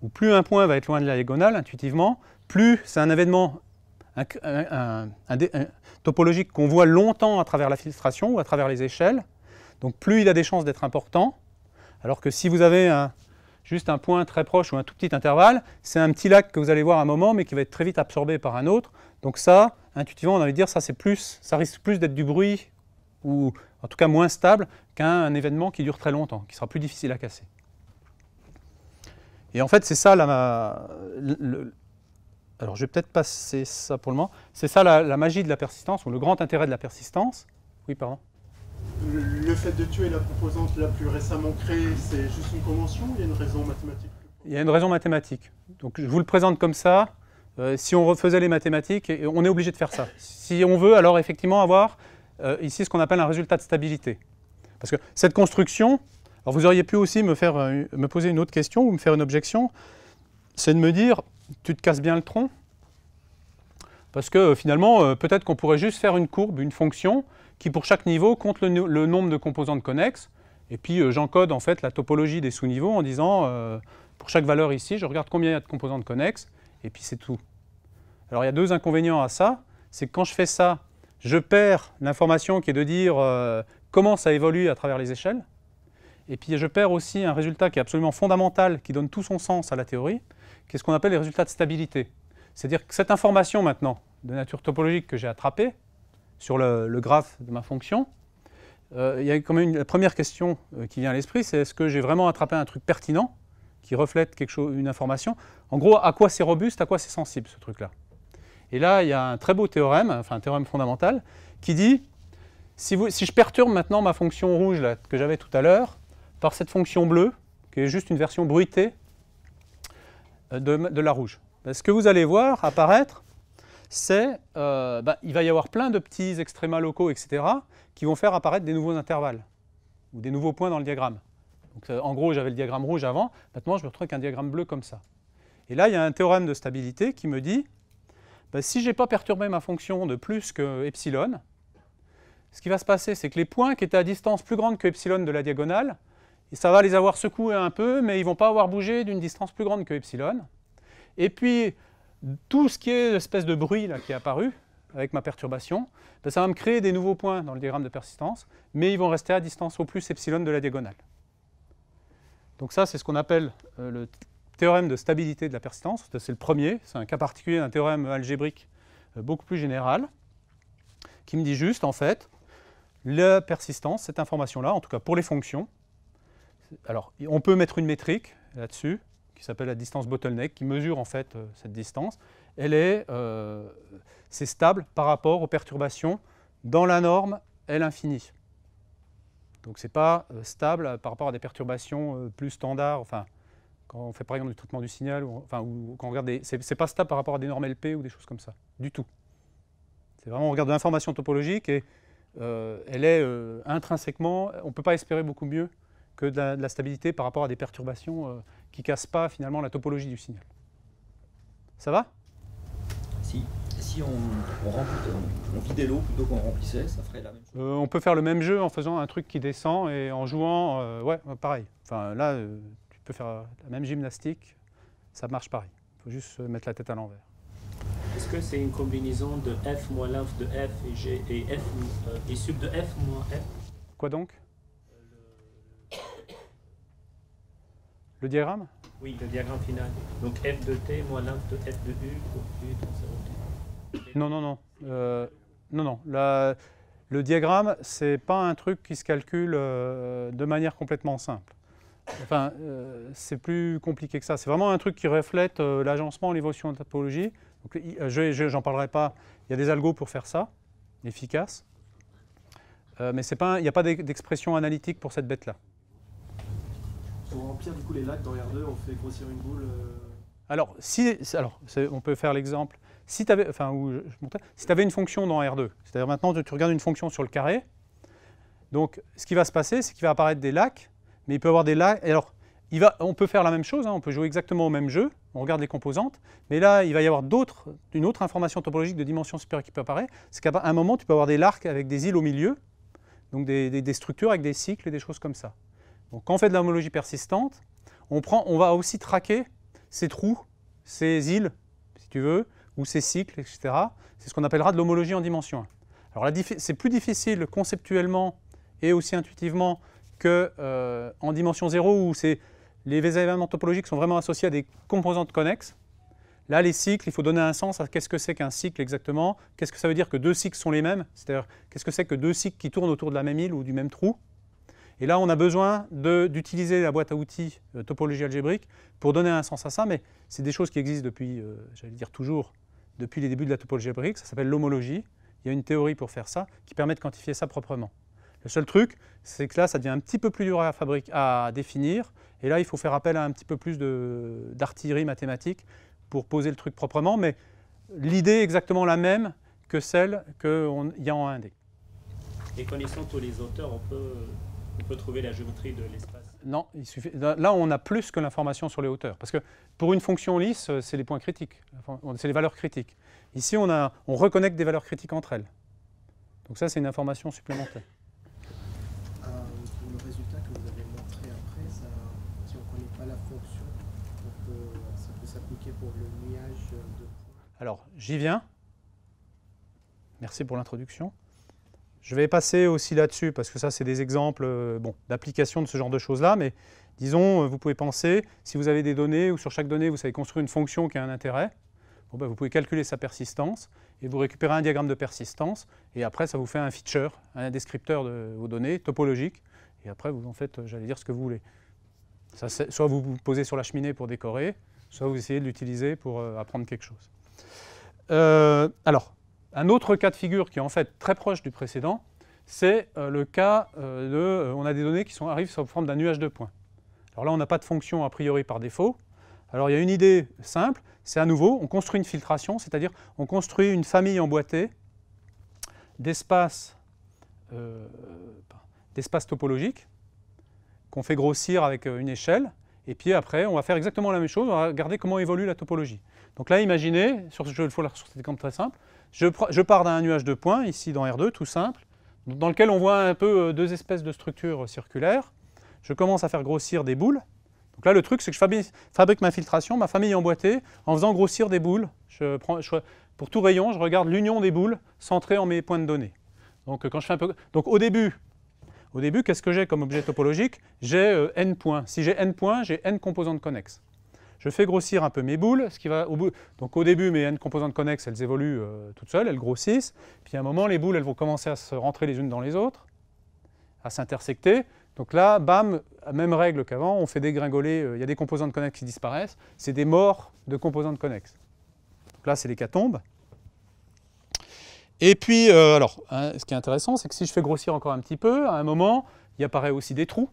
[SPEAKER 2] ou plus un point va être loin de la diagonale, intuitivement, plus c'est un événement topologique qu'on voit longtemps à travers la filtration ou à travers les échelles, donc plus il a des chances d'être important. Alors que si vous avez juste un point très proche ou un tout petit intervalle, c'est un petit lac que vous allez voir à un moment, mais qui va être très vite absorbé par un autre. Donc ça, intuitivement, on a envie de dire ça risque plus d'être du bruit, ou en tout cas moins stable, qu'un événement qui dure très longtemps, qui sera plus difficile à casser. Et en fait, c'est ça alors je vais peut-être passer ça pour le moment. C'est ça la magie de la persistance, ou le grand intérêt de la persistance. Oui, pardon.
[SPEAKER 5] Le fait de tuer la composante la plus récemment créée, c'est juste une convention ou il y a une raison mathématique?
[SPEAKER 2] Il y a une raison mathématique. Donc je vous le présente comme ça. Si on refaisait les mathématiques, on est obligé de faire ça. Si on veut alors effectivement avoir ici ce qu'on appelle un résultat de stabilité. Parce que cette construction, alors vous auriez pu aussi me poser une autre question ou me faire une objection, c'est de me dire, tu te casses bien le tronc. Parce que finalement, peut-être qu'on pourrait juste faire une courbe, une fonction, qui pour chaque niveau compte le nombre de composantes connexes, et puis j'encode en fait la topologie des sous-niveaux en disant, pour chaque valeur ici, je regarde combien il y a de composantes connexes, et puis c'est tout. Alors il y a deux inconvénients à ça, c'est que quand je fais ça, je perds l'information qui est de dire comment ça évolue à travers les échelles, et puis je perds aussi un résultat qui est absolument fondamental, qui donne tout son sens à la théorie, qui est ce qu'on appelle les résultats de stabilité. C'est-à-dire que cette information maintenant, de nature topologique que j'ai attrapée, sur le graphe de ma fonction, il y a quand même la première question qui vient à l'esprit, c'est est-ce que j'ai vraiment attrapé un truc pertinent, qui reflète quelque chose, une information? En gros, à quoi c'est robuste, à quoi c'est sensible ce truc-là? Et là, il y a un très beau théorème, enfin un théorème fondamental, qui dit, si je perturbe maintenant ma fonction rouge là, que j'avais tout à l'heure, par cette fonction bleue, qui est juste une version bruitée de la rouge. Ce que vous allez voir apparaître, c'est il va y avoir plein de petits extrémas locaux, etc., qui vont faire apparaître des nouveaux intervalles, ou des nouveaux points dans le diagramme. Donc, en gros, j'avais le diagramme rouge avant, maintenant je me retrouve avec un diagramme bleu comme ça. Et là, il y a un théorème de stabilité qui me dit, si je n'ai pas perturbé ma fonction de plus que epsilon, ce qui va se passer, c'est que les points qui étaient à distance plus grande que epsilon de la diagonale, ça va les avoir secoués un peu, mais ils ne vont pas avoir bougé d'une distance plus grande que epsilon. Et puis, tout ce qui est l'espèce de bruit là, qui est apparu avec ma perturbation, ça va me créer des nouveaux points dans le diagramme de persistance, mais ils vont rester à distance au plus epsilon de la diagonale. Donc ça, c'est ce qu'on appelle le théorème de stabilité de la persistance. C'est le premier, c'est un cas particulier d'un théorème algébrique beaucoup plus général, qui me dit juste, en fait, la persistance, cette information-là, en tout cas pour les fonctions, alors on peut mettre une métrique là-dessus, qui s'appelle la distance bottleneck, qui mesure en fait cette distance. C'est stable par rapport aux perturbations dans la norme L infini. Donc ce n'est pas stable par rapport à des perturbations plus standards, enfin, quand on fait par exemple du traitement du signal, ou quand on regarde c'est pas stable par rapport à des normes LP ou des choses comme ça, du tout. C'est vraiment, on regarde de l'information topologique et elle est intrinsèquement, on ne peut pas espérer beaucoup mieux que de la stabilité par rapport à des perturbations qui ne cassent pas finalement la topologie du signal. Ça va?
[SPEAKER 1] Si on vidait l'eau plutôt qu'on remplissait, ça ferait la même chose.
[SPEAKER 2] On peut faire le même jeu en faisant un truc qui descend et en jouant, ouais, pareil. Enfin là, tu peux faire la même gymnastique, ça marche pareil. Il faut juste mettre la tête à l'envers.
[SPEAKER 6] Est-ce que c'est une combinaison de f moins l'inf de f et g et f et sub de f moins f?
[SPEAKER 2] Quoi donc? Le diagramme?
[SPEAKER 6] Oui, le diagramme final. Donc f de t moins l'inf de f de u pour u dans 0t.
[SPEAKER 2] Non, non, non. Non. Le diagramme, c'est pas un truc qui se calcule de manière complètement simple. Enfin, c'est plus compliqué que ça. C'est vraiment un truc qui reflète l'agencement, l'évolution de la topologie. J'en parlerai pas. Il y a des algos pour faire ça, efficaces. Mais il n'y a pas d'expression analytique pour cette bête-là.
[SPEAKER 5] Pour remplir du coup les lacs dans R2, on fait grossir une boule.
[SPEAKER 2] Alors, on peut faire l'exemple. Si tu avais, une fonction dans R2, c'est-à-dire maintenant tu regardes une fonction sur le carré, donc ce qui va se passer, c'est qu'il va apparaître des lacs, mais il peut y avoir des lacs. Alors, on peut faire la même chose, on peut jouer exactement au même jeu, on regarde les composantes, mais là, il va y avoir une autre information topologique de dimension supérieure qui peut apparaître, c'est qu'à un moment, tu peux avoir des lacs avec des îles au milieu, donc des structures avec des cycles et des choses comme ça. Donc, quand on fait de l'homologie persistante, on va aussi traquer ces trous, ces îles, si tu veux, ou ces cycles, etc. C'est ce qu'on appellera de l'homologie en dimension 1. Alors, c'est plus difficile conceptuellement et aussi intuitivement qu'en dimension 0, où les événements topologiques sont vraiment associés à des composantes connexes. Là, les cycles, il faut donner un sens à qu'est-ce que c'est qu'un cycle exactement, qu'est-ce que ça veut dire que deux cycles sont les mêmes, c'est-à-dire qu'est-ce que c'est que deux cycles qui tournent autour de la même île ou du même trou. Et là, on a besoin d'utiliser la boîte à outils topologie algébrique pour donner un sens à ça, mais c'est des choses qui existent depuis, j'allais dire toujours, depuis les débuts de la topologie algébrique, ça s'appelle l'homologie. Il y a une théorie pour faire ça, qui permet de quantifier ça proprement. Le seul truc, c'est que là, ça devient un petit peu plus dur à définir, et là, il faut faire appel à un petit peu plus d'artillerie mathématique pour poser le truc proprement, mais l'idée est exactement la même que celle qu'il y a en 1D.
[SPEAKER 6] Et connaissant tous les auteurs, on peut trouver la géométrie de l'espace.
[SPEAKER 2] Non, il suffit. Là, on a plus que l'information sur les hauteurs. Parce que pour une fonction lisse, c'est les points critiques, c'est les valeurs critiques. Ici, on reconnecte des valeurs critiques entre elles. Donc ça, c'est une information supplémentaire.
[SPEAKER 7] Le résultat que vous avez montré après, si on ne connaît pas la fonction, ça peut s'appliquer pour le nuage de points.
[SPEAKER 2] Alors, j'y viens. Merci pour l'introduction. Je vais passer aussi là-dessus, parce que ça, c'est des exemples d'application de ce genre de choses-là, mais disons, vous pouvez penser, si vous avez des données, ou sur chaque donnée, vous savez construire une fonction qui a un intérêt, vous pouvez calculer sa persistance, et vous récupérez un diagramme de persistance, et après, ça vous fait un feature, un descripteur de vos données, topologique, et après, vous en faites, j'allais dire, ce que vous voulez. Ça, soit vous vous posez sur la cheminée pour décorer, soit vous essayez de l'utiliser pour apprendre quelque chose. Alors, un autre cas de figure qui est en fait très proche du précédent, c'est le cas on a des données qui arrivent sous forme d'un nuage de points. Alors là, on n'a pas de fonction a priori par défaut. Alors il y a une idée simple, c'est à nouveau, on construit une filtration, c'est-à-dire on construit une famille emboîtée d'espaces topologiques qu'on fait grossir avec une échelle, et puis après, on va faire exactement la même chose, on va regarder comment évolue la topologie. Donc là, imaginez, sur cet exemple très simple, je pars d'un nuage de points, ici dans R2, tout simple, dans lequel on voit un peu deux espèces de structures circulaires. Je commence à faire grossir des boules. Donc là, le truc, c'est que je fabrique ma filtration, ma famille emboîtée, en faisant grossir des boules. Pour tout rayon, je regarde l'union des boules centrées en mes points de données. Donc, quand je fais un peu... Donc au début, qu'est-ce que j'ai comme objet topologique? J'ai n points. Si j'ai n points, j'ai n composantes connexes. Je fais grossir un peu mes boules. Donc au début, mes n composantes connexes, elles évoluent toutes seules, elles grossissent. Puis à un moment, les boules, elles vont commencer à se rentrer les unes dans les autres, à s'intersecter. Donc là, bam, même règle qu'avant, on fait dégringoler, il y a des composantes connexes qui disparaissent, c'est des morts de composantes connexes. Donc là, c'est l'hécatombe. Et puis, ce qui est intéressant, c'est que si je fais grossir encore un petit peu, à un moment, il apparaît aussi des trous,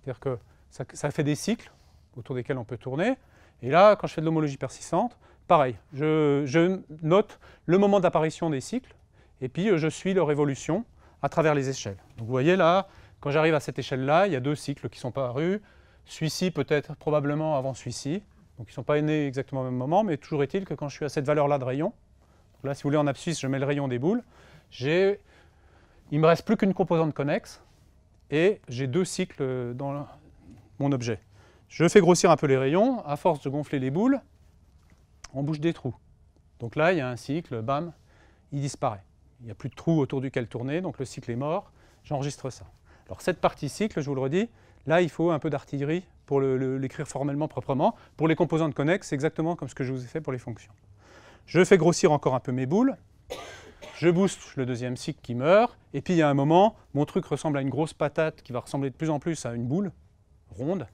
[SPEAKER 2] c'est-à-dire que ça fait des cycles autour desquels on peut tourner. Et là, quand je fais de l'homologie persistante, pareil, je note le moment d'apparition des cycles, et puis je suis leur évolution à travers les échelles. Donc vous voyez là, quand j'arrive à cette échelle-là, il y a deux cycles qui sont apparus. Celui-ci peut-être probablement avant celui-ci. Donc ils ne sont pas nés exactement au même moment, mais toujours est-il que quand je suis à cette valeur-là de rayon, donc là si vous voulez en abscisse, je mets le rayon des boules, il ne me reste plus qu'une composante connexe, et j'ai deux cycles dans mon objet. Je fais grossir un peu les rayons, à force de gonfler les boules, on bouge des trous. Donc là, il y a un cycle, bam, il disparaît. Il n'y a plus de trous autour duquel tourner, donc le cycle est mort, j'enregistre ça. Alors cette partie cycle, je vous le redis, là il faut un peu d'artillerie pour l'écrire formellement, proprement. Pour les composantes connexes, c'est exactement comme ce que je vous ai fait pour les fonctions. Je fais grossir encore un peu mes boules, je booste le deuxième cycle qui meurt, et puis il y a un moment, mon truc ressemble à une grosse patate qui va ressembler de plus en plus à une boule ronde,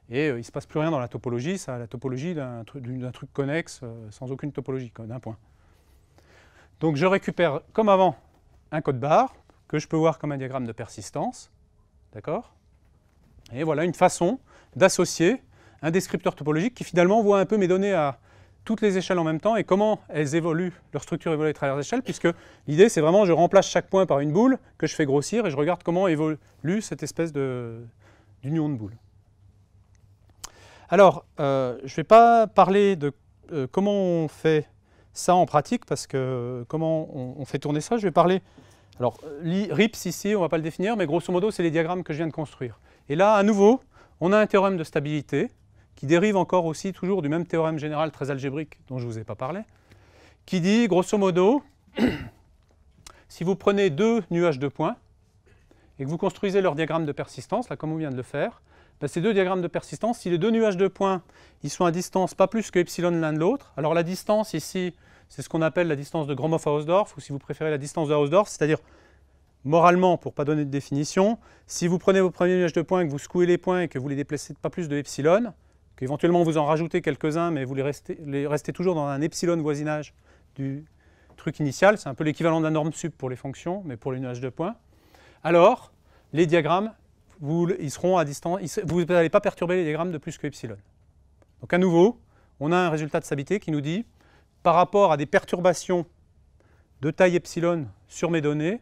[SPEAKER 2] et il ne se passe plus rien dans la topologie, ça a la topologie d'un truc connexe sans aucune topologie, d'un point. Donc je récupère, comme avant, un code barre, que je peux voir comme un diagramme de persistance. D'accord? Et voilà une façon d'associer un descripteur topologique qui finalement voit un peu mes données à toutes les échelles en même temps et comment elles évoluent, leur structure évolue à travers les échelles, puisque l'idée c'est vraiment je remplace chaque point par une boule que je fais grossir et je regarde comment évolue cette espèce d'union de boules. Alors, je ne vais pas parler de comment on fait ça en pratique, parce que comment on fait tourner ça, je vais parler... Alors, RIPS ici, on ne va pas le définir, mais grosso modo, c'est les diagrammes que je viens de construire. Et là, à nouveau, on a un théorème de stabilité qui dérive encore aussi toujours du même théorème général très algébrique dont je ne vous ai pas parlé, qui dit, grosso modo, si vous prenez deux nuages de points et que vous construisez leur diagramme de persistance, là comme on vient de le faire, ben ces deux diagrammes de persistance, si les deux nuages de points ils sont à distance pas plus que epsilon l'un de l'autre, alors la distance ici, c'est ce qu'on appelle la distance de Gromov à Hausdorff, ou si vous préférez la distance de Hausdorff, c'est-à-dire, moralement, pour ne pas donner de définition, si vous prenez vos premiers nuages de points et que vous secouez les points et que vous les déplacez de pas plus de epsilon, qu'éventuellement vous en rajoutez quelques-uns, mais vous les restez toujours dans un epsilon voisinage du truc initial, c'est un peu l'équivalent d'un norme sup pour les fonctions, mais pour les nuages de points, alors, les diagrammes, ils seront à distance, vous n'allez pas perturber les diagrammes de plus que epsilon. Donc à nouveau, on a un résultat de stabilité qui nous dit, par rapport à des perturbations de taille epsilon sur mes données,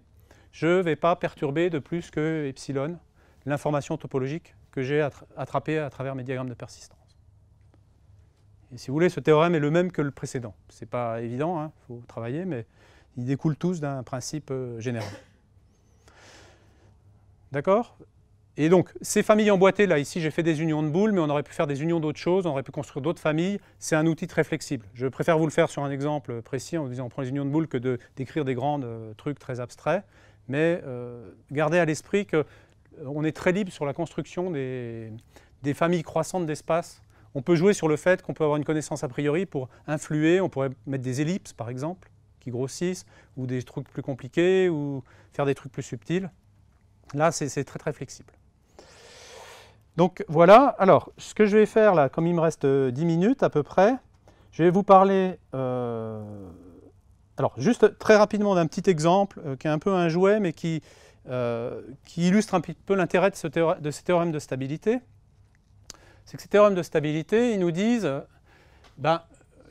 [SPEAKER 2] je ne vais pas perturber de plus que epsilon l'information topologique que j'ai attrapée à travers mes diagrammes de persistance. Et si vous voulez, ce théorème est le même que le précédent. Ce n'est pas évident, hein, faut travailler, mais ils découlent tous d'un principe général. D'accord ? Et donc, ces familles emboîtées, là, ici, j'ai fait des unions de boules, mais on aurait pu faire des unions d'autres choses, on aurait pu construire d'autres familles. C'est un outil très flexible. Je préfère vous le faire sur un exemple précis, en vous disant on prend les unions de boules, que d'écrire des grands trucs très abstraits. Mais gardez à l'esprit qu'on est très libre sur la construction des familles croissantes d'espace. On peut jouer sur le fait qu'on peut avoir une connaissance a priori pour influer. On pourrait mettre des ellipses, par exemple, qui grossissent, ou des trucs plus compliqués, ou faire des trucs plus subtils. Là, c'est très très flexible. Donc voilà, alors ce que je vais faire là, comme il me reste 10 minutes à peu près, je vais vous parler, alors juste très rapidement d'un petit exemple qui est un peu un jouet mais qui qui illustre un petit peu l'intérêt de ces théorèmes de stabilité. C'est que ces théorèmes de stabilité, ils nous disent,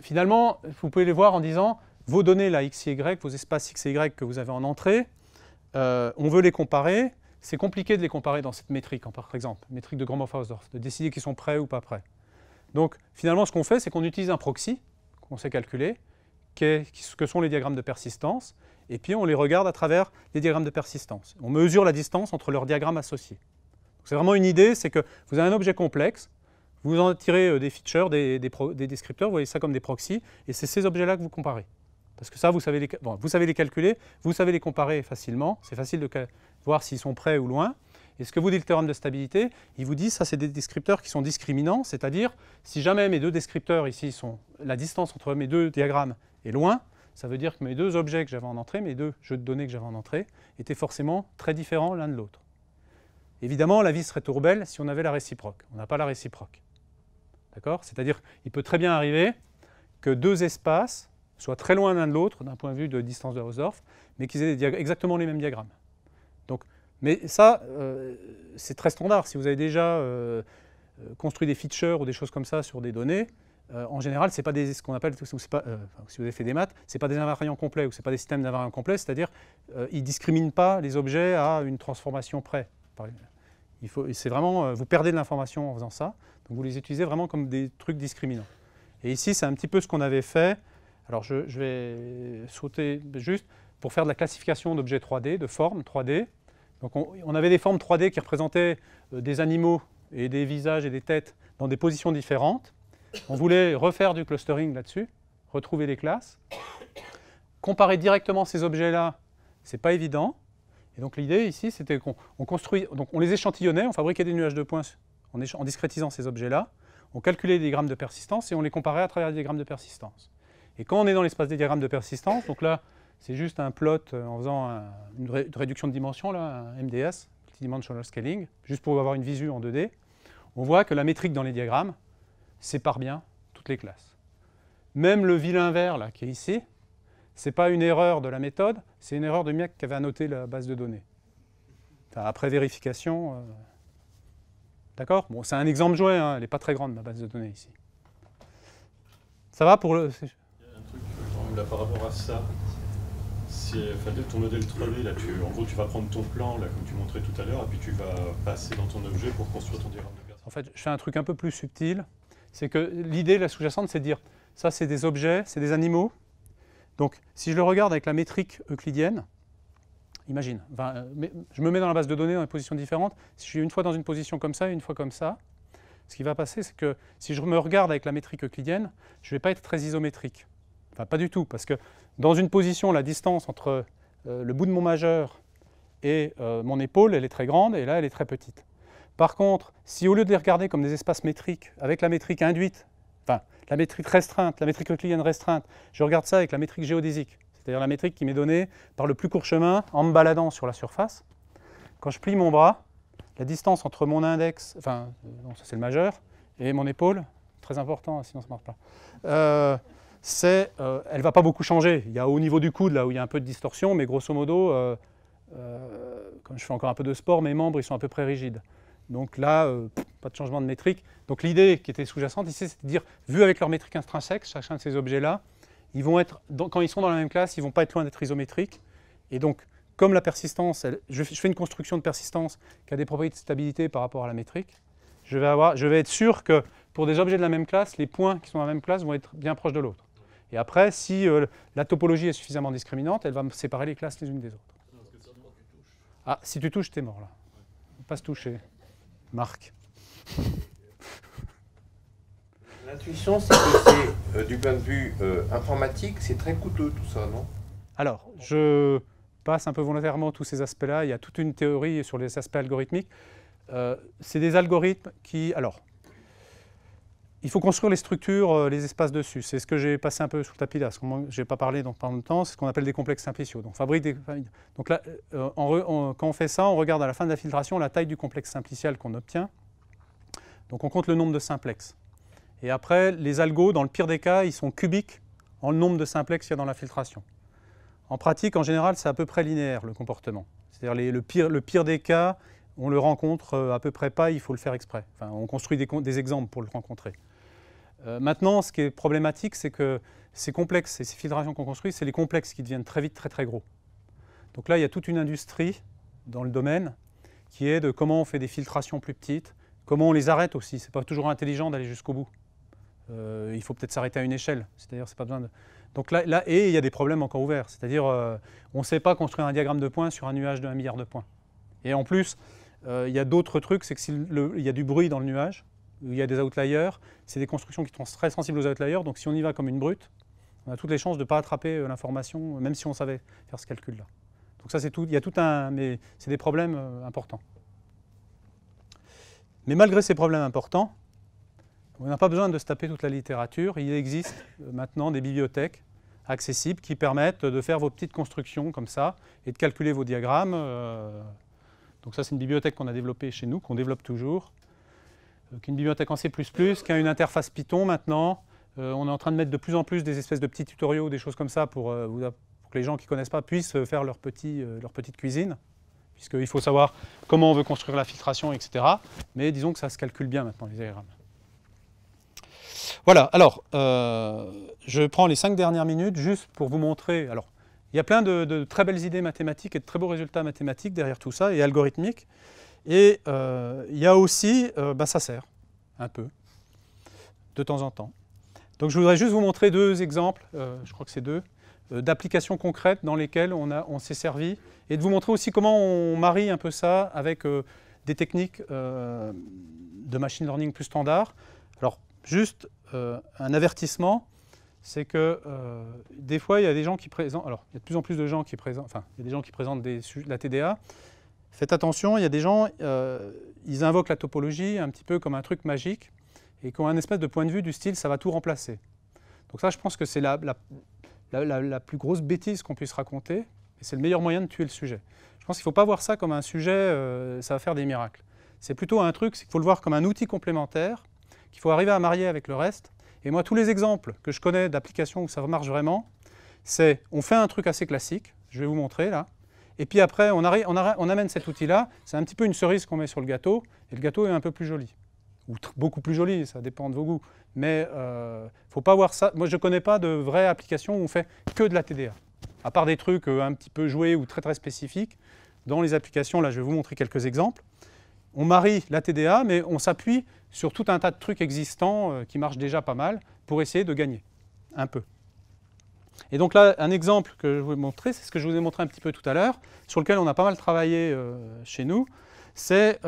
[SPEAKER 2] finalement, vous pouvez les voir en disant, vos données, là, x et y, vos espaces x et y que vous avez en entrée, on veut les comparer. C'est compliqué de les comparer dans cette métrique, par exemple, métrique de Gromov-Hausdorff, de décider qu'ils sont prêts ou pas prêts. Donc, finalement, ce qu'on fait, c'est qu'on utilise un proxy, qu'on sait calculer, que sont les diagrammes de persistance, et puis on les regarde à travers les diagrammes de persistance. On mesure la distance entre leurs diagrammes associés. C'est vraiment une idée, c'est que vous avez un objet complexe, vous en tirez des features, des descripteurs, vous voyez ça comme des proxys, et c'est ces objets-là que vous comparez. Parce que ça, vous savez les calculer, vous savez les comparer facilement, c'est facile de voir s'ils sont près ou loin. Et ce que vous dit le théorème de stabilité, il vous dit ça c'est des descripteurs qui sont discriminants, c'est-à-dire si jamais mes deux descripteurs ici sont, la distance entre mes deux diagrammes est loin, ça veut dire que mes deux objets que j'avais en entrée, mes deux jeux de données que j'avais en entrée, étaient forcément très différents l'un de l'autre. Évidemment, la vie serait tourbelle si on avait la réciproque. On n'a pas la réciproque. D'accord ? C'est-à-dire qu'il peut très bien arriver que deux espaces soient très loin l'un de l'autre d'un point de vue de distance de Hausdorff, mais qu'ils aient exactement les mêmes diagrammes. Donc, mais ça, c'est très standard. Si vous avez déjà construit des features ou des choses comme ça sur des données, en général, ce n'est pas ce qu'on appelle, si vous avez fait des maths, ce n'est pas des invariants complets ou ce n'est pas des systèmes d'invariants complets, c'est-à-dire ils ne discriminent pas les objets à une transformation près. C'est vraiment, vous perdez de l'information en faisant ça, donc vous les utilisez vraiment comme des trucs discriminants. Et ici, c'est un petit peu ce qu'on avait fait. Alors je vais sauter juste pour faire de la classification d'objets 3D, de formes 3D. Donc on avait des formes 3D qui représentaient des animaux et des visages et des têtes dans des positions différentes. On voulait refaire du clustering là-dessus, retrouver les classes. Comparer directement ces objets-là, ce n'est pas évident. Et donc l'idée ici, c'était qu'on on les échantillonnait, on fabriquait des nuages de points en discrétisant ces objets-là, on calculait les diagrammes de persistance et on les comparait à travers les diagrammes de persistance. Et quand on est dans l'espace des diagrammes de persistance, donc là, c'est juste un plot en faisant une réduction de dimension, là, un MDS, Multidimensional Scaling, juste pour avoir une visu en 2D, on voit que la métrique dans les diagrammes sépare bien toutes les classes. Même le vilain vert là, qui est ici, ce n'est pas une erreur de la méthode, c'est une erreur de mec qui avait annoté la base de données. Enfin, après vérification, d'accord ? Bon, c'est un exemple jouet, hein, elle n'est pas très grande, ma base de données ici. Ça va pour le...
[SPEAKER 4] Il y a un truc là, par rapport à ça. Ton modèle 3D, là, en gros, tu vas prendre ton plan, là, comme tu montrais tout à l'heure, et puis tu vas passer dans ton objet pour construire ton diagramme de persistance.
[SPEAKER 2] En fait, je fais un truc un peu plus subtil. C'est que l'idée, la sous-jacente, c'est de dire, ça, c'est des objets, c'est des animaux. Donc, si je le regarde avec la métrique euclidienne, imagine, je me mets dans la base de données dans des positions différentes. Si je suis une fois dans une position comme ça et une fois comme ça, ce qui va passer, c'est que si je me regarde avec la métrique euclidienne, je ne vais pas être très isométrique. Enfin, pas du tout, parce que dans une position, la distance entre le bout de mon majeur et mon épaule, elle est très grande, et là, elle est très petite. Par contre, si au lieu de les regarder comme des espaces métriques, avec la métrique induite, enfin, la métrique restreinte, la métrique euclidienne restreinte, je regarde ça avec la métrique géodésique, c'est-à-dire la métrique qui m'est donnée par le plus court chemin en me baladant sur la surface. Quand je plie mon bras, la distance entre mon index, enfin, ça c'est le majeur, et mon épaule, très important, sinon ça ne marche pas, elle ne va pas beaucoup changer. Il y a au niveau du coude, là où il y a un peu de distorsion, mais grosso modo, comme je fais encore un peu de sport, mes membres ils sont à peu près rigides. Donc là, pas de changement de métrique. Donc l'idée qui était sous-jacente ici, c'est de dire, vu avec leur métrique intrinsèque, chacun de ces objets-là, ils vont être, quand ils sont dans la même classe, ils ne vont pas être loin d'être isométriques. Et donc, comme la persistance, je fais une construction de persistance qui a des propriétés de stabilité par rapport à la métrique, je vais être sûr que pour des objets de la même classe, les points qui sont dans la même classe vont être bien proches de l'autre. Et après, si la topologie est suffisamment discriminante, elle va me séparer les classes les unes des autres. Ah, si tu touches, t'es mort là. Faut pas se toucher. Marc.
[SPEAKER 3] L'intuition, c'est que c'est, du point de vue informatique, c'est très coûteux tout ça, non?
[SPEAKER 2] Alors, je passe un peu volontairement tous ces aspects-là. Il y a toute une théorie sur les aspects algorithmiques. C'est des algorithmes qui... Alors, il faut construire les structures, les espaces dessus. C'est ce que j'ai passé un peu sous le tapis là. Je n'ai pas parlé donc, pendant longtemps. C'est ce qu'on appelle des complexes simpliciaux. Donc, donc là, quand on fait ça, on regarde à la fin de la filtration la taille du complexe simplicial qu'on obtient. Donc, on compte le nombre de simplexes. Et après, les algos, dans le pire des cas, ils sont cubiques en le nombre de simplexes qu'il y a dans la filtration. En pratique, en général, c'est à peu près linéaire, le comportement. C'est-à-dire le pire des cas, on le rencontre à peu près pas, il faut le faire exprès. Enfin, on construit des exemples pour le rencontrer. Maintenant, ce qui est problématique, c'est que ces complexes et ces filtrations qu'on construit, c'est les complexes qui deviennent très vite très très gros. Donc là, il y a toute une industrie dans le domaine qui est de comment on fait des filtrations plus petites, comment on les arrête aussi. Ce n'est pas toujours intelligent d'aller jusqu'au bout. Il faut peut-être s'arrêter à une échelle. C'est-à-dire, c'est pas besoin de... Donc là, et il y a des problèmes encore ouverts. C'est-à-dire, on ne sait pas construire un diagramme de points sur un nuage de 1 milliard de points. Et en plus, il y a d'autres trucs, c'est qu'il y a du bruit dans le nuage, il y a des outliers, c'est des constructions qui sont très sensibles aux outliers, donc si on y va comme une brute, on a toutes les chances de ne pas attraper l'information, même si on savait faire ce calcul-là. Donc ça, c'est tout, il y a tout un... mais c'est des problèmes importants. Mais malgré ces problèmes importants, on n'a pas besoin de se taper toute la littérature. Il existe maintenant des bibliothèques accessibles qui permettent de faire vos petites constructions comme ça et de calculer vos diagrammes. Donc ça, c'est une bibliothèque qu'on a développée chez nous, qu'on développe toujours, qui est une bibliothèque en C++, qui a une interface Python maintenant. On est en train de mettre de plus en plus des espèces de petits tutoriaux, des choses comme ça pour que les gens qui ne connaissent pas puissent faire leur petite cuisine, puisqu'il faut savoir comment on veut construire la filtration, etc. Mais disons que ça se calcule bien maintenant, les diagrammes. Voilà, alors, je prends les 5 dernières minutes juste pour vous montrer. Alors, il y a plein de très belles idées mathématiques et de très beaux résultats mathématiques derrière tout ça, et algorithmiques. Et il y a aussi, ça sert un peu, de temps en temps. Donc je voudrais juste vous montrer 2 exemples, je crois que c'est 2, d'applications concrètes dans lesquelles on s'est servi, et de vous montrer aussi comment on marie un peu ça avec des techniques de machine learning plus standard. Alors, juste un avertissement, c'est que des fois, il y a des gens qui présentent, alors il y a de plus en plus de gens qui présentent, enfin, il y a des gens qui présentent la TDA. Faites attention, il y a des gens, ils invoquent la topologie un petit peu comme un truc magique et qui ont un espèce de point de vue du style, ça va tout remplacer. Donc ça, je pense que c'est la plus grosse bêtise qu'on puisse raconter, et c'est le meilleur moyen de tuer le sujet. Je pense qu'il ne faut pas voir ça comme un sujet, ça va faire des miracles. C'est plutôt un truc, c'est qu'il faut le voir comme un outil complémentaire, qu'il faut arriver à marier avec le reste. Et moi, tous les exemples que je connais d'applications où ça marche vraiment, c'est on fait un truc assez classique, je vais vous montrer là, et puis après, on amène cet outil-là, c'est un petit peu une cerise qu'on met sur le gâteau, et le gâteau est un peu plus joli. Ou beaucoup plus joli, ça dépend de vos goûts. Mais il ne faut pas voir ça. Moi, je ne connais pas de vraie application où on fait que de la TDA. À part des trucs un petit peu joués ou très très spécifiques, dans les applications, là, je vais vous montrer quelques exemples. On marie la TDA, mais on s'appuie sur tout un tas de trucs existants qui marchent déjà pas mal pour essayer de gagner un peu. Et donc là, un exemple que je vais vous montrer, c'est ce que je vous ai montré un petit peu tout à l'heure, sur lequel on a pas mal travaillé chez nous, c'est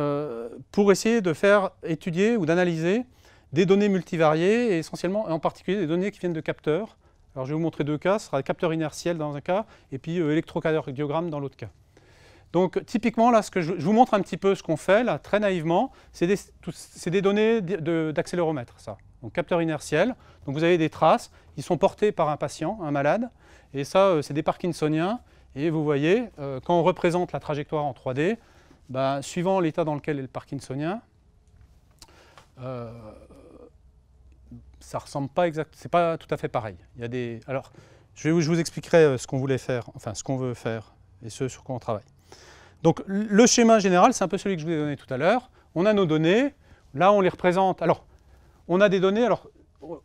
[SPEAKER 2] pour essayer de faire étudier ou d'analyser des données multivariées, et essentiellement, en particulier, des données qui viennent de capteurs. Alors je vais vous montrer 2 cas, ce sera capteur inertiel dans un cas, et puis électrocardiogramme dans l'autre cas. Donc typiquement, là, je vous montre un petit peu ce qu'on fait, là, très naïvement, c'est des données d'accéléromètre, ça. Donc capteur inertiel, donc vous avez des traces, ils sont portés par un patient, un malade, et ça, c'est des parkinsoniens, et vous voyez, quand on représente la trajectoire en 3D, suivant l'état dans lequel est le parkinsonien, ça ressemble pas exactement, c'est pas tout à fait pareil. Il y a des, alors, je vous expliquerai ce qu'on voulait faire, enfin ce qu'on veut faire, et ce sur quoi on travaille. Donc le schéma général, c'est un peu celui que je vous ai donné tout à l'heure. On a nos données, là on les représente. Alors, on a des données, alors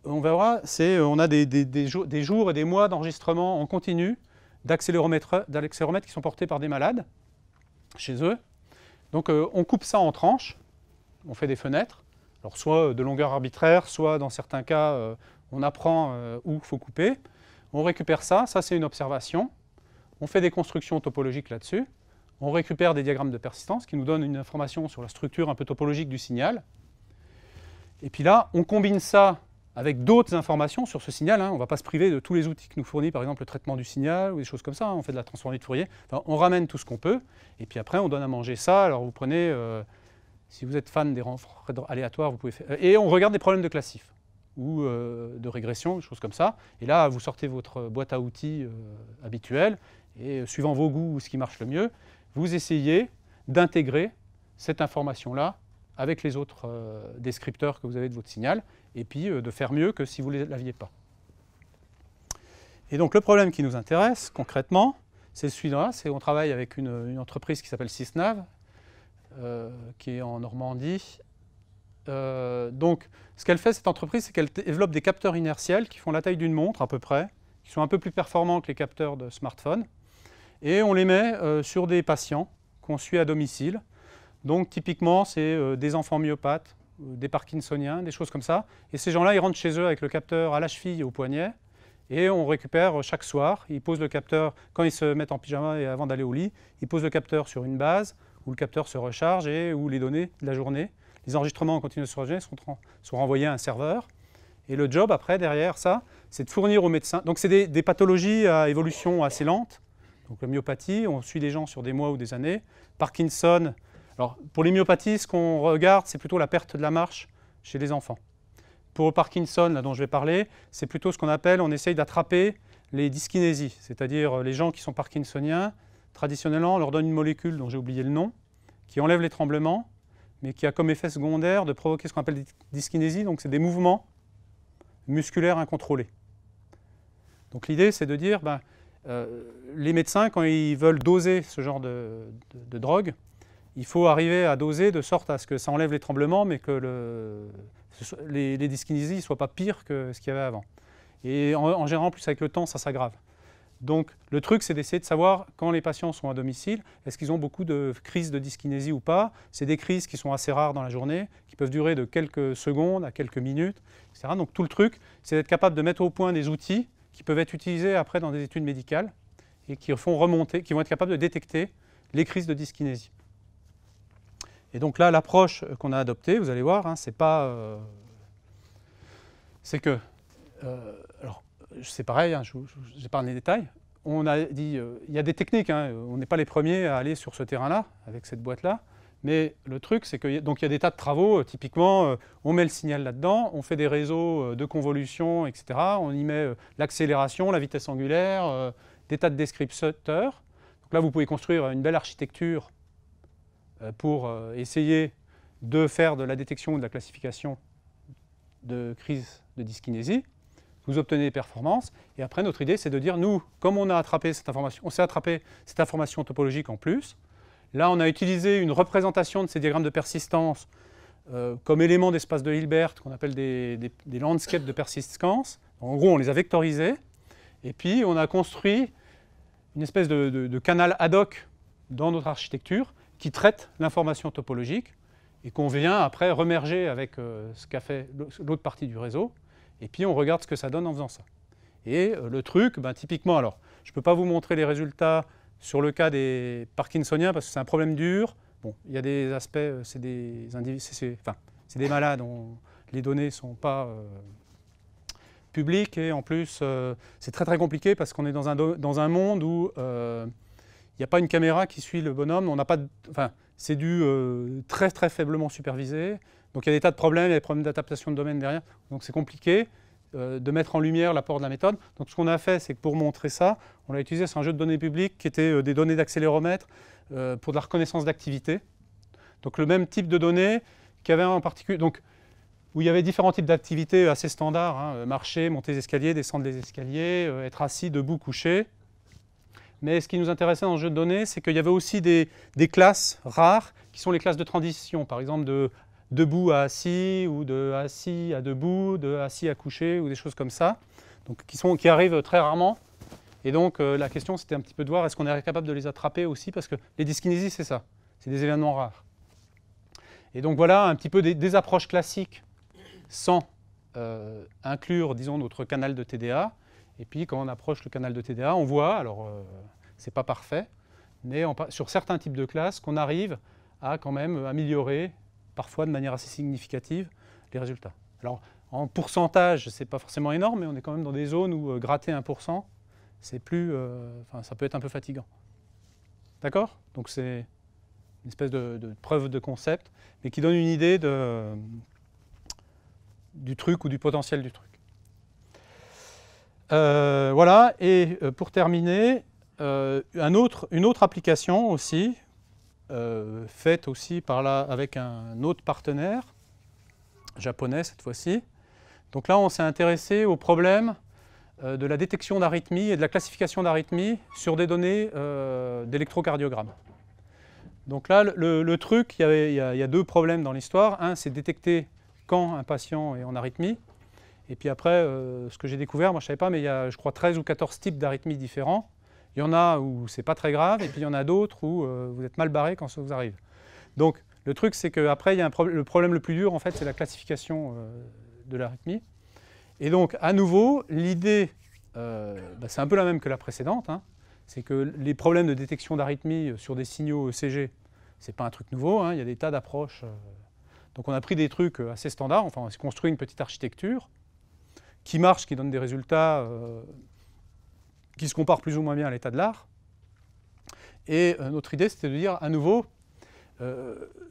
[SPEAKER 2] on verra, on a des jours et des mois d'enregistrement en continu d'accéléromètres qui sont portés par des malades chez eux. Donc on coupe ça en tranches, on fait des fenêtres, alors soit de longueur arbitraire, soit dans certains cas on apprend où il faut couper. On récupère ça c'est une observation. On fait des constructions topologiques là-dessus. On récupère des diagrammes de persistance qui nous donnent une information sur la structure un peu topologique du signal. Et puis là, on combine ça avec d'autres informations sur ce signal. On ne va pas se priver de tous les outils que nous fournit, par exemple le traitement du signal ou des choses comme ça. On fait de la transformée de Fourier. Enfin, on ramène tout ce qu'on peut. Et puis après, on donne à manger ça. Alors vous prenez, si vous êtes fan des renforts aléatoires, vous pouvez faire... Et on regarde des problèmes de classif ou de régression, des choses comme ça. Et là, vous sortez votre boîte à outils habituelle. Et suivant vos goûts ou ce qui marche le mieux, vous essayez d'intégrer cette information-là avec les autres descripteurs que vous avez de votre signal, et puis de faire mieux que si vous ne l'aviez pas. Et donc le problème qui nous intéresse concrètement, c'est celui-là. On travaille avec une entreprise qui s'appelle Sysnav, qui est en Normandie. Donc, ce qu'elle fait, cette entreprise, c'est qu'elle développe des capteurs inertiels qui font la taille d'une montre à peu près, qui sont un peu plus performants que les capteurs de smartphone. Et on les met sur des patients qu'on suit à domicile. Donc, typiquement, c'est des enfants myopathes, des parkinsoniens, des choses comme ça. Et ces gens-là, ils rentrent chez eux avec le capteur à la cheville et au poignet. Et on récupère chaque soir. Ils posent le capteur, quand ils se mettent en pyjama et avant d'aller au lit, ils posent le capteur sur une base où le capteur se recharge et où les données de la journée, les enregistrements en continu sur la journée sont renvoyés à un serveur. Et le job après, derrière ça, c'est de fournir aux médecins. Donc c'est des pathologies à évolution assez lente. Donc la myopathie, on suit les gens sur des mois ou des années. Parkinson, alors pour les myopathies, ce qu'on regarde, c'est plutôt la perte de la marche chez les enfants. Pour le Parkinson, là, dont je vais parler, c'est plutôt ce qu'on appelle, on essaye d'attraper les dyskinésies, c'est-à-dire les gens qui sont parkinsoniens, traditionnellement, on leur donne une molécule dont j'ai oublié le nom, qui enlève les tremblements, mais qui a comme effet secondaire de provoquer ce qu'on appelle des dyskinésies, donc c'est des mouvements musculaires incontrôlés. Donc l'idée, c'est de dire, les médecins, quand ils veulent doser ce genre de drogue, il faut arriver à doser de sorte à ce que ça enlève les tremblements, mais que les dyskinésies ne soient pas pires que ce qu'il y avait avant. Et en général, en plus avec le temps, ça s'aggrave. Donc le truc, c'est d'essayer de savoir, quand les patients sont à domicile, est-ce qu'ils ont beaucoup de crises de dyskinésie ou pas. C'est des crises qui sont assez rares dans la journée, qui peuvent durer de quelques secondes à quelques minutes, etc. Donc tout le truc, c'est d'être capable de mettre au point des outils qui peuvent être utilisés après dans des études médicales et qui font remonter, qui vont être capables de détecter les crises de dyskinésie. Et donc là, l'approche qu'on a adoptée, vous allez voir, hein, c'est pas... c'est que... alors, c'est pareil, hein, je n'ai pas les détails. On a dit, il y a des techniques, hein, on n'est pas les premiers à aller sur ce terrain-là, avec cette boîte-là. Mais le truc, c'est qu'il y a des tas de travaux, typiquement, on met le signal là-dedans, on fait des réseaux de convolution, etc. On y met l'accélération, la vitesse angulaire, des tas de descripteurs. Donc là, vous pouvez construire une belle architecture pour essayer de faire de la détection ou de la classification de crise de dyskinésie. Vous obtenez des performances. Et après, notre idée, c'est de dire, nous, comme on a attrapé cette information, on s'est attrapé cette information topologique en plus. Là, on a utilisé une représentation de ces diagrammes de persistance comme élément d'espace de Hilbert, qu'on appelle des landscapes de persistance. En gros, on les a vectorisés. Et puis, on a construit une espèce de canal ad hoc dans notre architecture qui traite l'information topologique et qu'on vient après remerger avec ce qu'a fait l'autre partie du réseau. Et puis, on regarde ce que ça donne en faisant ça. Et le truc, typiquement, alors, je ne peux pas vous montrer les résultats sur le cas des Parkinsoniens parce que c'est un problème dur. Bon, il y a des aspects, c'est des malades dont les données ne sont pas publiques. Et en plus, c'est très très compliqué parce qu'on est dans un monde où il n'y a pas une caméra qui suit le bonhomme. On n'a pas c'est très très faiblement supervisé. Donc il y a des tas de problèmes, il y a des problèmes d'adaptation de domaine derrière. Donc c'est compliqué de mettre en lumière l'apport de la méthode. Donc ce qu'on a fait, c'est que pour montrer ça, on a utilisé un jeu de données publiques qui était des données d'accéléromètre pour de la reconnaissance d'activité. Donc le même type de données qu'il y avait en particulier, donc, où il y avait différents types d'activités assez standards, hein, marcher, monter les escaliers, descendre les escaliers, être assis, debout, couché. Mais ce qui nous intéressait dans le jeu de données, c'est qu'il y avait aussi des classes rares qui sont les classes de transition, par exemple de debout à assis, ou de assis à debout, de assis à coucher, ou des choses comme ça, donc qui arrivent très rarement. Et donc la question, c'était un petit peu de voir, est-ce qu'on est capable de les attraper aussi, parce que les dyskinésies, c'est ça, c'est des événements rares. Et donc voilà un petit peu des approches classiques, sans inclure, disons, notre canal de TDA. Et puis quand on approche le canal de TDA, on voit, alors c'est pas parfait, mais sur certains types de classes, qu'on arrive à quand même améliorer parfois de manière assez significative les résultats. Alors en pourcentage, ce n'est pas forcément énorme, mais on est quand même dans des zones où gratter 1%, c'est plus, ça peut être un peu fatigant. D'accord? Donc c'est une espèce de preuve de concept, mais qui donne une idée du truc ou du potentiel du truc. Voilà, et pour terminer, une autre application aussi, faite aussi avec un autre partenaire, japonais cette fois-ci. Donc là, on s'est intéressé au problème de la détection d'arythmie et de la classification d'arythmie sur des données d'électrocardiogramme. Donc là, le truc, il y a deux problèmes dans l'histoire. Un, c'est détecter quand un patient est en arythmie. Et puis après, ce que j'ai découvert, moi je ne savais pas, mais il y a, je crois, 13 ou 14 types d'arythmies différents. Il y en a où c'est pas très grave, et puis il y en a d'autres où vous êtes mal barré quand ça vous arrive. Donc le truc, c'est qu'après, le problème le plus dur, en fait, c'est la classification de l'arythmie. Et donc, à nouveau, l'idée, c'est un peu la même que la précédente, hein. C'est que les problèmes de détection d'arythmie sur des signaux ECG, ce n'est pas un truc nouveau, hein. Il y a des tas d'approches. Donc on a pris des trucs assez standards, enfin on s'est construit une petite architecture qui marche, qui donne des résultats qui se comparent plus ou moins bien à l'état de l'art. Et notre idée, c'était de dire, à nouveau,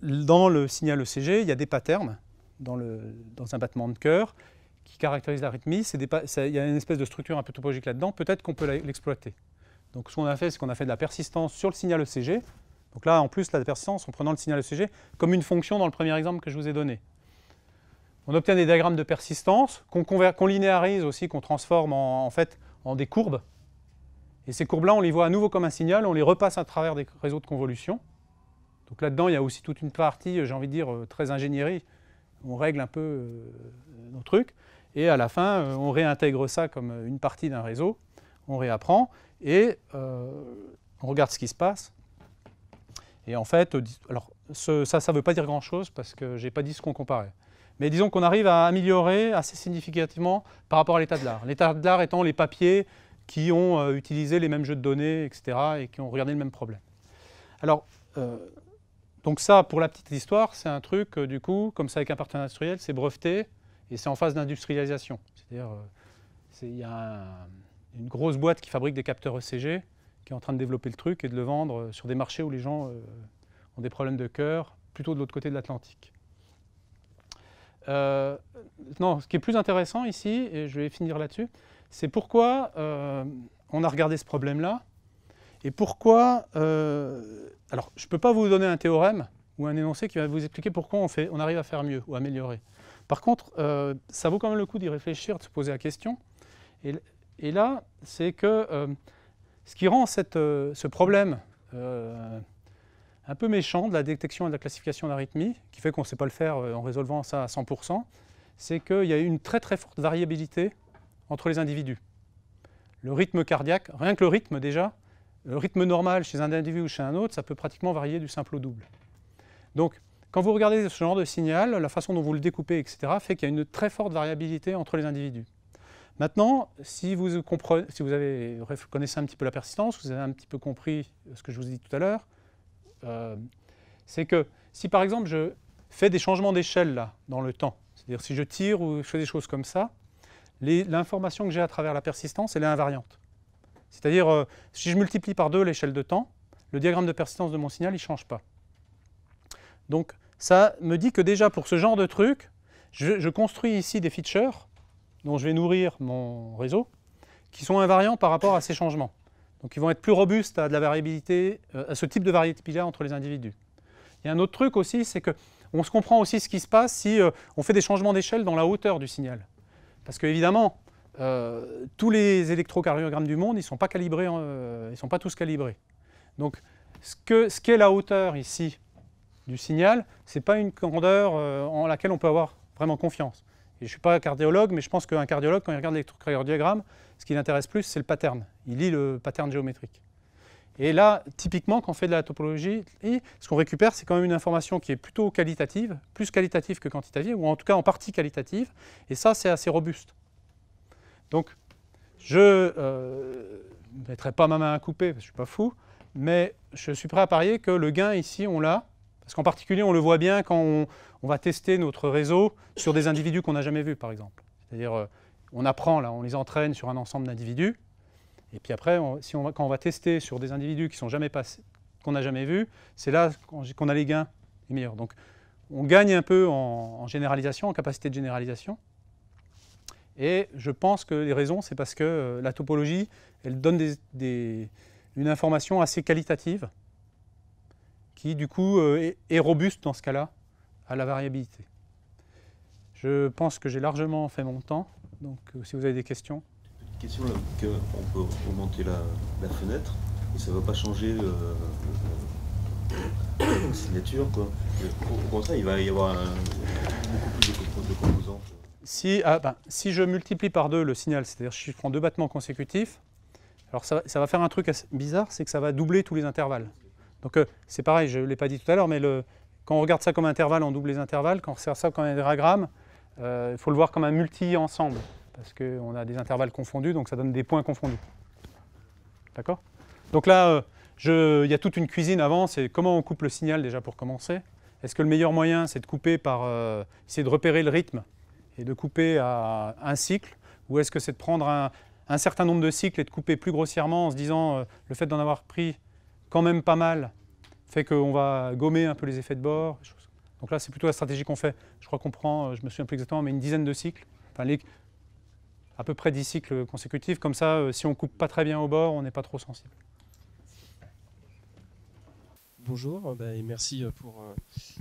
[SPEAKER 2] dans le signal ECG, il y a des patterns dans un battement de cœur qui caractérisent l'arythmie. Il y a une espèce de structure un peu topologique là-dedans, peut-être qu'on peut l'exploiter. Donc ce qu'on a fait, c'est qu'on a fait de la persistance sur le signal ECG. Donc là, en plus, la persistance en prenant le signal ECG comme une fonction dans le premier exemple que je vous ai donné. On obtient des diagrammes de persistance qu'on linéarise aussi, qu'on transforme en fait en des courbes. Et ces courbes-là, on les voit à nouveau comme un signal, on les repasse à travers des réseaux de convolution. Donc là-dedans, il y a aussi toute une partie, j'ai envie de dire, très ingénierie. On règle un peu nos trucs. Et à la fin, on réintègre ça comme une partie d'un réseau. On réapprend et on regarde ce qui se passe. Et en fait, alors, ça ne veut pas dire grand-chose parce que je n'ai pas dit ce qu'on comparait. Mais disons qu'on arrive à améliorer assez significativement par rapport à l'état de l'art. L'état de l'art étant les papiers qui ont utilisé les mêmes jeux de données, etc., et qui ont regardé le même problème. Alors, donc ça, pour la petite histoire, c'est un truc, du coup, comme ça avec un partenaire industriel, c'est breveté et c'est en phase d'industrialisation. C'est-à-dire, il y a une grosse boîte qui fabrique des capteurs ECG qui est en train de développer le truc et de le vendre sur des marchés où les gens ont des problèmes de cœur, plutôt de l'autre côté de l'Atlantique. Non, ce qui est plus intéressant ici, et je vais finir là-dessus, c'est pourquoi on a regardé ce problème-là, et pourquoi... alors, je ne peux pas vous donner un théorème ou un énoncé qui va vous expliquer pourquoi on arrive à faire mieux ou améliorer. Par contre, ça vaut quand même le coup d'y réfléchir, de se poser la question. Et là, c'est que ce qui rend ce problème un peu méchant de la détection et de la classification d'arythmie, qui fait qu'on ne sait pas le faire en résolvant ça à 100%, c'est qu'il y a une très très forte variabilité entre les individus. Le rythme cardiaque, rien que le rythme déjà, le rythme normal chez un individu ou chez un autre, ça peut pratiquement varier du simple au double. Donc, quand vous regardez ce genre de signal, la façon dont vous le découpez, etc., fait qu'il y a une très forte variabilité entre les individus. Maintenant, si vous connaissez un petit peu la persistance, vous avez un petit peu compris ce que je vous ai dit tout à l'heure, c'est que si par exemple je fais des changements d'échelle là, dans le temps, c'est-à-dire si je tire ou je fais des choses comme ça, l'information que j'ai à travers la persistance, elle est invariante. C'est-à-dire, si je multiplie par 2 l'échelle de temps, le diagramme de persistance de mon signal, il ne change pas. Donc, ça me dit que déjà, pour ce genre de truc, je construis ici des features dont je vais nourrir mon réseau, qui sont invariants par rapport à ces changements. Donc, ils vont être plus robustes à de la variabilité, à ce type de variabilité entre les individus. Il y a un autre truc aussi, c'est qu'on se comprend aussi ce qui se passe si on fait des changements d'échelle dans la hauteur du signal. Parce qu'évidemment, tous les électrocardiogrammes du monde, ils ne sont pas calibrés, ils sont pas tous calibrés. Donc, ce qu'est la hauteur ici du signal, ce n'est pas une grandeur en laquelle on peut avoir vraiment confiance. Et je ne suis pas cardiologue, mais je pense qu'un cardiologue, quand il regarde l'électrocardiogramme, ce qui l'intéresse plus, c'est le pattern. Il lit le pattern géométrique. Et là, typiquement, quand on fait de la topologie, ce qu'on récupère, c'est quand même une information qui est plutôt qualitative, plus qualitative que quantitative, ou en tout cas en partie qualitative. Et ça, c'est assez robuste. Donc, je ne mettrai pas ma main à couper, parce que je ne suis pas fou, mais je suis prêt à parier que le gain ici, on l'a. Parce qu'en particulier, on le voit bien quand on va tester notre réseau sur des individus qu'on n'a jamais vus, par exemple. C'est-à-dire, on apprend, là, on les entraîne sur un ensemble d'individus. Et puis après, quand on va tester sur des individus qui sont jamais passés, qu'on n'a jamais vus, c'est là qu'on a les gains les meilleurs. Donc, on gagne un peu en généralisation, en capacité de généralisation. Et je pense que les raisons, c'est parce que la topologie, elle donne une information assez qualitative, qui du coup est robuste dans ce cas-là à la variabilité. Je pense que j'ai largement fait mon temps, donc si vous avez des questions.
[SPEAKER 8] Question là, qu'on peut augmenter la fenêtre et ça ne va pas changer la signature, quoi. Au contraire, il va y avoir beaucoup plus de composantes.
[SPEAKER 2] Si je multiplie par 2 le signal, c'est-à-dire si je prends 2 battements consécutifs, alors ça va faire un truc assez bizarre, c'est que ça va doubler tous les intervalles. Donc c'est pareil, je ne l'ai pas dit tout à l'heure, mais quand on regarde ça comme intervalle, on double les intervalles. Quand on regarde ça comme un diagramme, il faut le voir comme un multi-ensemble, parce qu'on a des intervalles confondus, donc ça donne des points confondus. D'accord? Donc là, il y a toute une cuisine avant, c'est comment on coupe le signal déjà pour commencer. Est-ce que le meilleur moyen, c'est de couper par, essayer de repérer le rythme et de couper à un cycle, ou est-ce que c'est de prendre un certain nombre de cycles et de couper plus grossièrement en se disant le fait d'en avoir pris quand même pas mal fait qu'on va gommer un peu les effets de bord. Donc là, c'est plutôt la stratégie qu'on fait. Je crois qu'on prend, je me souviens plus exactement, mais une dizaine de cycles, enfin, à peu près 10 cycles consécutifs. Comme ça, si on coupe pas très bien au bord, on n'est pas trop sensible.
[SPEAKER 9] Bonjour, et merci pour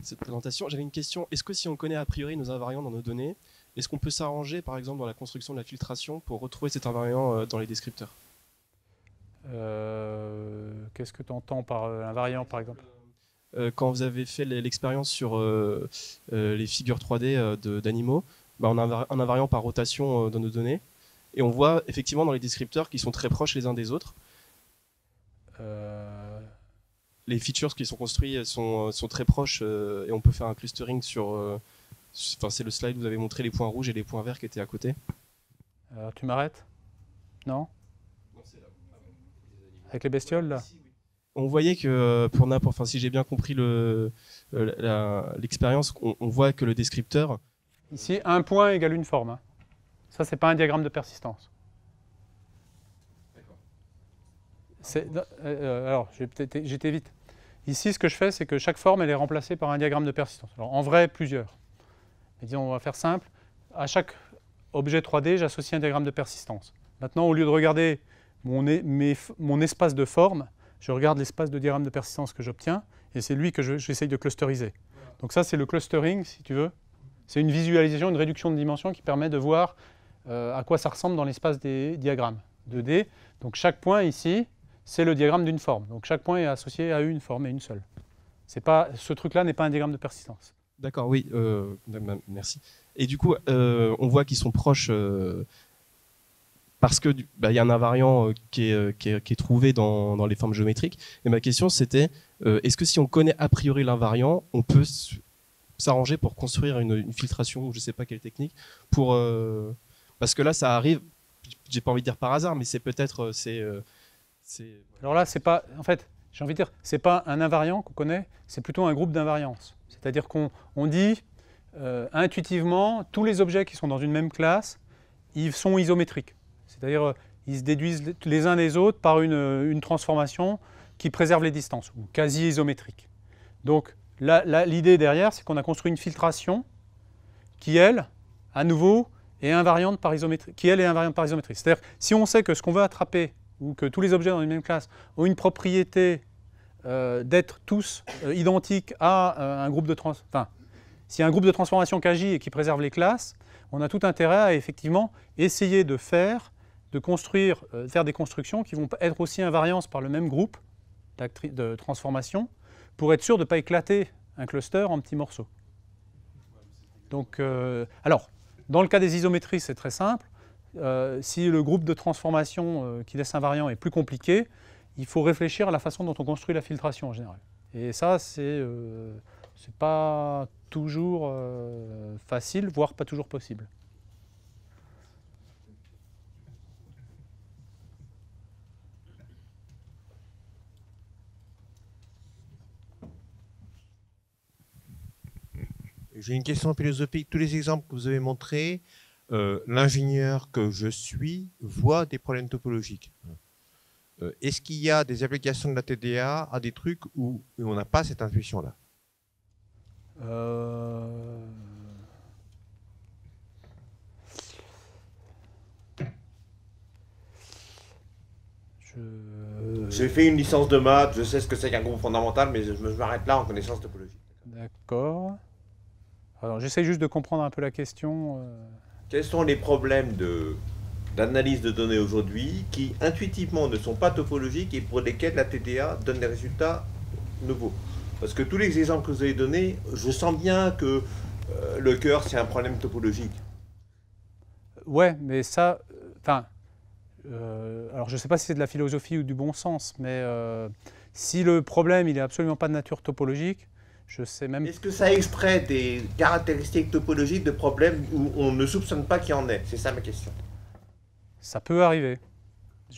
[SPEAKER 9] cette présentation. J'avais une question. Est-ce que si on connaît a priori nos invariants dans nos données, est-ce qu'on peut s'arranger, par exemple, dans la construction de la filtration pour retrouver cet invariant dans les descripteurs?
[SPEAKER 2] Qu'est-ce que tu entends par invariant, par exemple?
[SPEAKER 9] Quand vous avez fait l'expérience sur les figures 3D d'animaux, on a un invariant par rotation dans nos données, et on voit effectivement dans les descripteurs qui sont très proches les uns des autres. Les features qui sont construits sont très proches, et on peut faire un clustering sur... c'est le slide où vous avez montré les points rouges et les points verts qui étaient à côté.
[SPEAKER 2] Tu m'arrêtes? Non? Avec les bestioles, là?
[SPEAKER 9] On voyait que, pour n'importe, enfin, si j'ai bien compris l'expérience, on voit que le descripteur...
[SPEAKER 2] Ici, un point égale une forme. Hein. Ça, c'est pas un diagramme de persistance. Alors, j'étais vite. Ici, ce que je fais, c'est que chaque forme, elle est remplacée par un diagramme de persistance. Alors, en vrai, plusieurs. Mais disons, on va faire simple. À chaque objet 3D, j'associe un diagramme de persistance. Maintenant, au lieu de regarder mon espace de forme, je regarde l'espace de diagramme de persistance que j'obtiens, et c'est lui que j'essaye de clusteriser. Donc ça, c'est le clustering, si tu veux. C'est une visualisation, une réduction de dimension qui permet de voir à quoi ça ressemble dans l'espace des diagrammes 2D. Donc chaque point ici, c'est le diagramme d'une forme. Donc chaque point est associé à une forme et une seule. Ce truc-là n'est pas un diagramme de persistance.
[SPEAKER 9] D'accord, oui, merci. Et du coup, on voit qu'ils sont proches parce que y a un invariant qui est trouvé dans les formes géométriques. Et ma question, c'était, est-ce que si on connaît a priori l'invariant, on peut s'arranger pour construire une filtration, ou je ne sais pas quelle technique, parce que là, ça arrive, j'ai pas envie de dire par hasard, mais c'est peut-être...
[SPEAKER 2] Alors là, c'est pas... En fait, j'ai envie de dire, c'est pas un invariant qu'on connaît, c'est plutôt un groupe d'invariances. C'est-à-dire qu'on dit intuitivement, tous les objets qui sont dans une même classe, ils sont isométriques. C'est-à-dire ils se déduisent les uns les autres par une transformation qui préserve les distances, ou quasi isométrique. Donc l'idée derrière, c'est qu'on a construit une filtration qui, elle, à nouveau, est invariante par isométrie. C'est-à-dire si on sait que ce qu'on veut attraper, ou que tous les objets dans une même classe ont une propriété d'être tous identiques à un groupe de s'il y a un groupe de transformation KJ et qui préserve les classes, on a tout intérêt à effectivement essayer de faire des constructions qui vont être aussi invariantes par le même groupe de transformation pour être sûr de ne pas éclater un cluster en petits morceaux. Donc, alors, dans le cas des isométries, c'est très simple. Si le groupe de transformation qui laisse invariant est plus compliqué, il faut réfléchir à la façon dont on construit la filtration en général. Et ça, c'est pas toujours facile, voire pas toujours possible.
[SPEAKER 3] J'ai une question philosophique. Tous les exemples que vous avez montrés, l'ingénieur que je suis voit des problèmes topologiques. Est-ce qu'il y a des applications de la TDA à des trucs où on n'a pas cette intuition-là? J'ai fait une licence de maths, je sais ce que c'est qu'un groupe fondamental, mais je m'arrête là en connaissance topologique.
[SPEAKER 2] D'accord. Alors j'essaie juste de comprendre un peu la question.
[SPEAKER 3] Quels sont les problèmes d'analyse de données aujourd'hui qui intuitivement ne sont pas topologiques et pour lesquels la TDA donne des résultats nouveaux. Parce que tous les exemples que vous avez donnés, je sens bien que le cœur, c'est un problème topologique.
[SPEAKER 2] Ouais, mais ça, alors je ne sais pas si c'est de la philosophie ou du bon sens, mais si le problème il est absolument pas de nature topologique, je sais même.
[SPEAKER 3] Est-ce que ça extrait des caractéristiques topologiques de problèmes où on ne soupçonne pas qu'il y en ait? C'est ça ma question.
[SPEAKER 2] Ça peut arriver.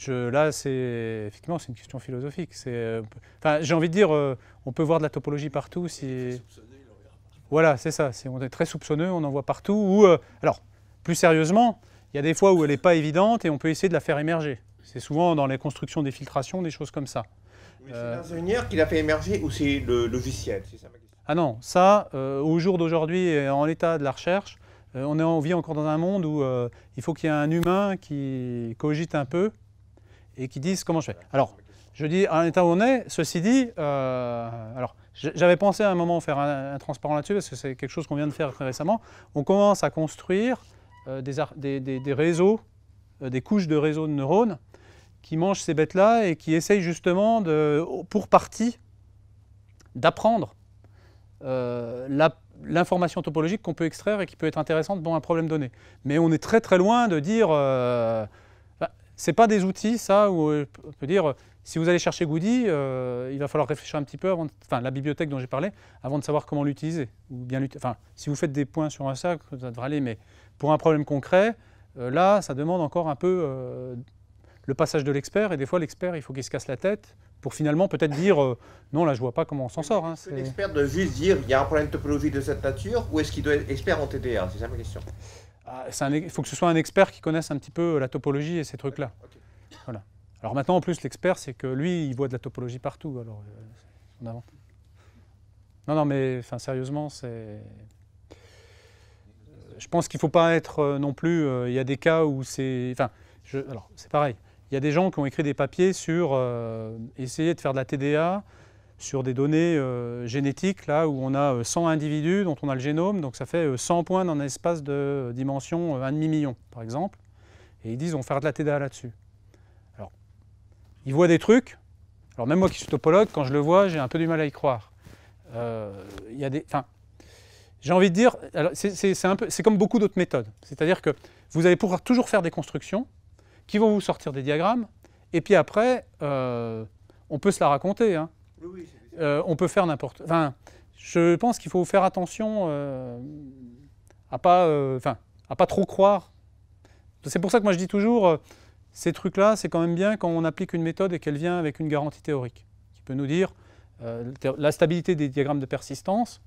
[SPEAKER 2] Là, effectivement, c'est une question philosophique. J'ai envie de dire, on peut voir de la topologie partout si. Voilà, c'est ça. Si on est très soupçonneux, on en voit partout. Ou, alors, plus sérieusement, il y a des fois où elle n'est pas évidente et on peut essayer de la faire émerger. C'est souvent dans les constructions des filtrations, des choses comme ça.
[SPEAKER 3] C'est l'ingénieur qui l'a fait émerger ou c'est le logiciel? C'est ça ma question.
[SPEAKER 2] Ah non, ça, au jour d'aujourd'hui, en l'état de la recherche, on vit encore dans un monde où il faut qu'il y ait un humain qui cogite un peu et qui dise comment je fais. Alors, je dis à l'état où on est, ceci dit, alors j'avais pensé à un moment faire un transparent là-dessus parce que c'est quelque chose qu'on vient de faire très récemment. On commence à construire des réseaux, des couches de réseaux de neurones qui mangent ces bêtes-là et qui essayent justement, pour partie, d'apprendre l'information topologique qu'on peut extraire et qui peut être intéressante pour un problème donné. Mais on est très très loin de dire... c'est pas des outils, ça, où on peut dire, si vous allez chercher Goody, il va falloir réfléchir un petit peu, la bibliothèque dont j'ai parlé, avant de savoir comment l'utiliser. Si vous faites des points sur un sac, ça devrait aller, mais pour un problème concret, là, ça demande encore un peu le passage de l'expert, et des fois, l'expert, il faut qu'il se casse la tête pour finalement peut-être dire non, là, je vois pas comment on s'en sort. Hein,
[SPEAKER 3] l'expert doit juste dire, il y a un problème topologique de cette nature, ou est-ce qu'il doit être expert en TDA? C'est ça ma question.
[SPEAKER 2] Il faut que ce soit un expert qui connaisse un petit peu la topologie et ces trucs-là.
[SPEAKER 3] Okay.
[SPEAKER 2] Voilà. Alors maintenant, en plus, l'expert, c'est que lui, il voit de la topologie partout. Alors, on invente. Non, mais sérieusement, je pense qu'il ne faut pas être non plus... Il y a des cas où c'est... alors, c'est pareil. Il y a des gens qui ont écrit des papiers sur essayer de faire de la TDA sur des données génétiques, là où on a 100 individus dont on a le génome, donc ça fait 100 points dans un espace de dimension 1,5 million, par exemple. Et ils disent on va faire de la TDA là-dessus. Alors, ils voient des trucs. Alors même moi qui suis topologue, quand je le vois, j'ai un peu du mal à y croire. J'ai envie de dire, c'est comme beaucoup d'autres méthodes. C'est-à-dire que vous allez pouvoir toujours faire des constructions qui vont vous sortir des diagrammes, et puis après, on peut se la raconter. Hein.
[SPEAKER 3] Oui,
[SPEAKER 2] on peut faire n'importe... je pense qu'il faut faire attention à pas trop croire. C'est pour ça que moi je dis toujours, ces trucs-là, c'est quand même bien quand on applique une méthode et qu'elle vient avec une garantie théorique, qui peut nous dire la stabilité des diagrammes de persistance.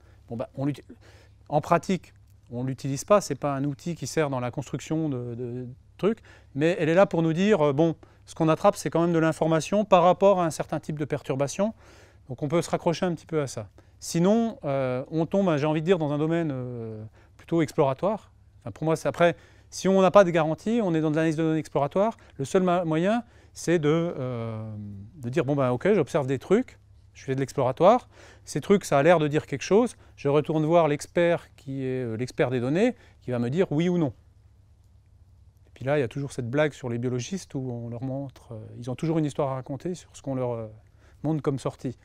[SPEAKER 2] En pratique, on ne l'utilise pas, ce n'est pas un outil qui sert dans la construction de trucs, mais elle est là pour nous dire, ce qu'on attrape, c'est quand même de l'information par rapport à un certain type de perturbation. Donc on peut se raccrocher un petit peu à ça. Sinon, on tombe, j'ai envie de dire, dans un domaine plutôt exploratoire. Pour moi, c'est après, si on n'a pas de garantie, on est dans de l'analyse de données exploratoire. Le seul moyen, c'est de dire, ok, j'observe des trucs, je fais de l'exploratoire. Ces trucs, ça a l'air de dire quelque chose. Je retourne voir l'expert qui est l'expert des données, qui va me dire oui ou non. Et puis là, il y a toujours cette blague sur les biologistes où on leur montre, ils ont toujours une histoire à raconter sur ce qu'on leur montre comme sortie.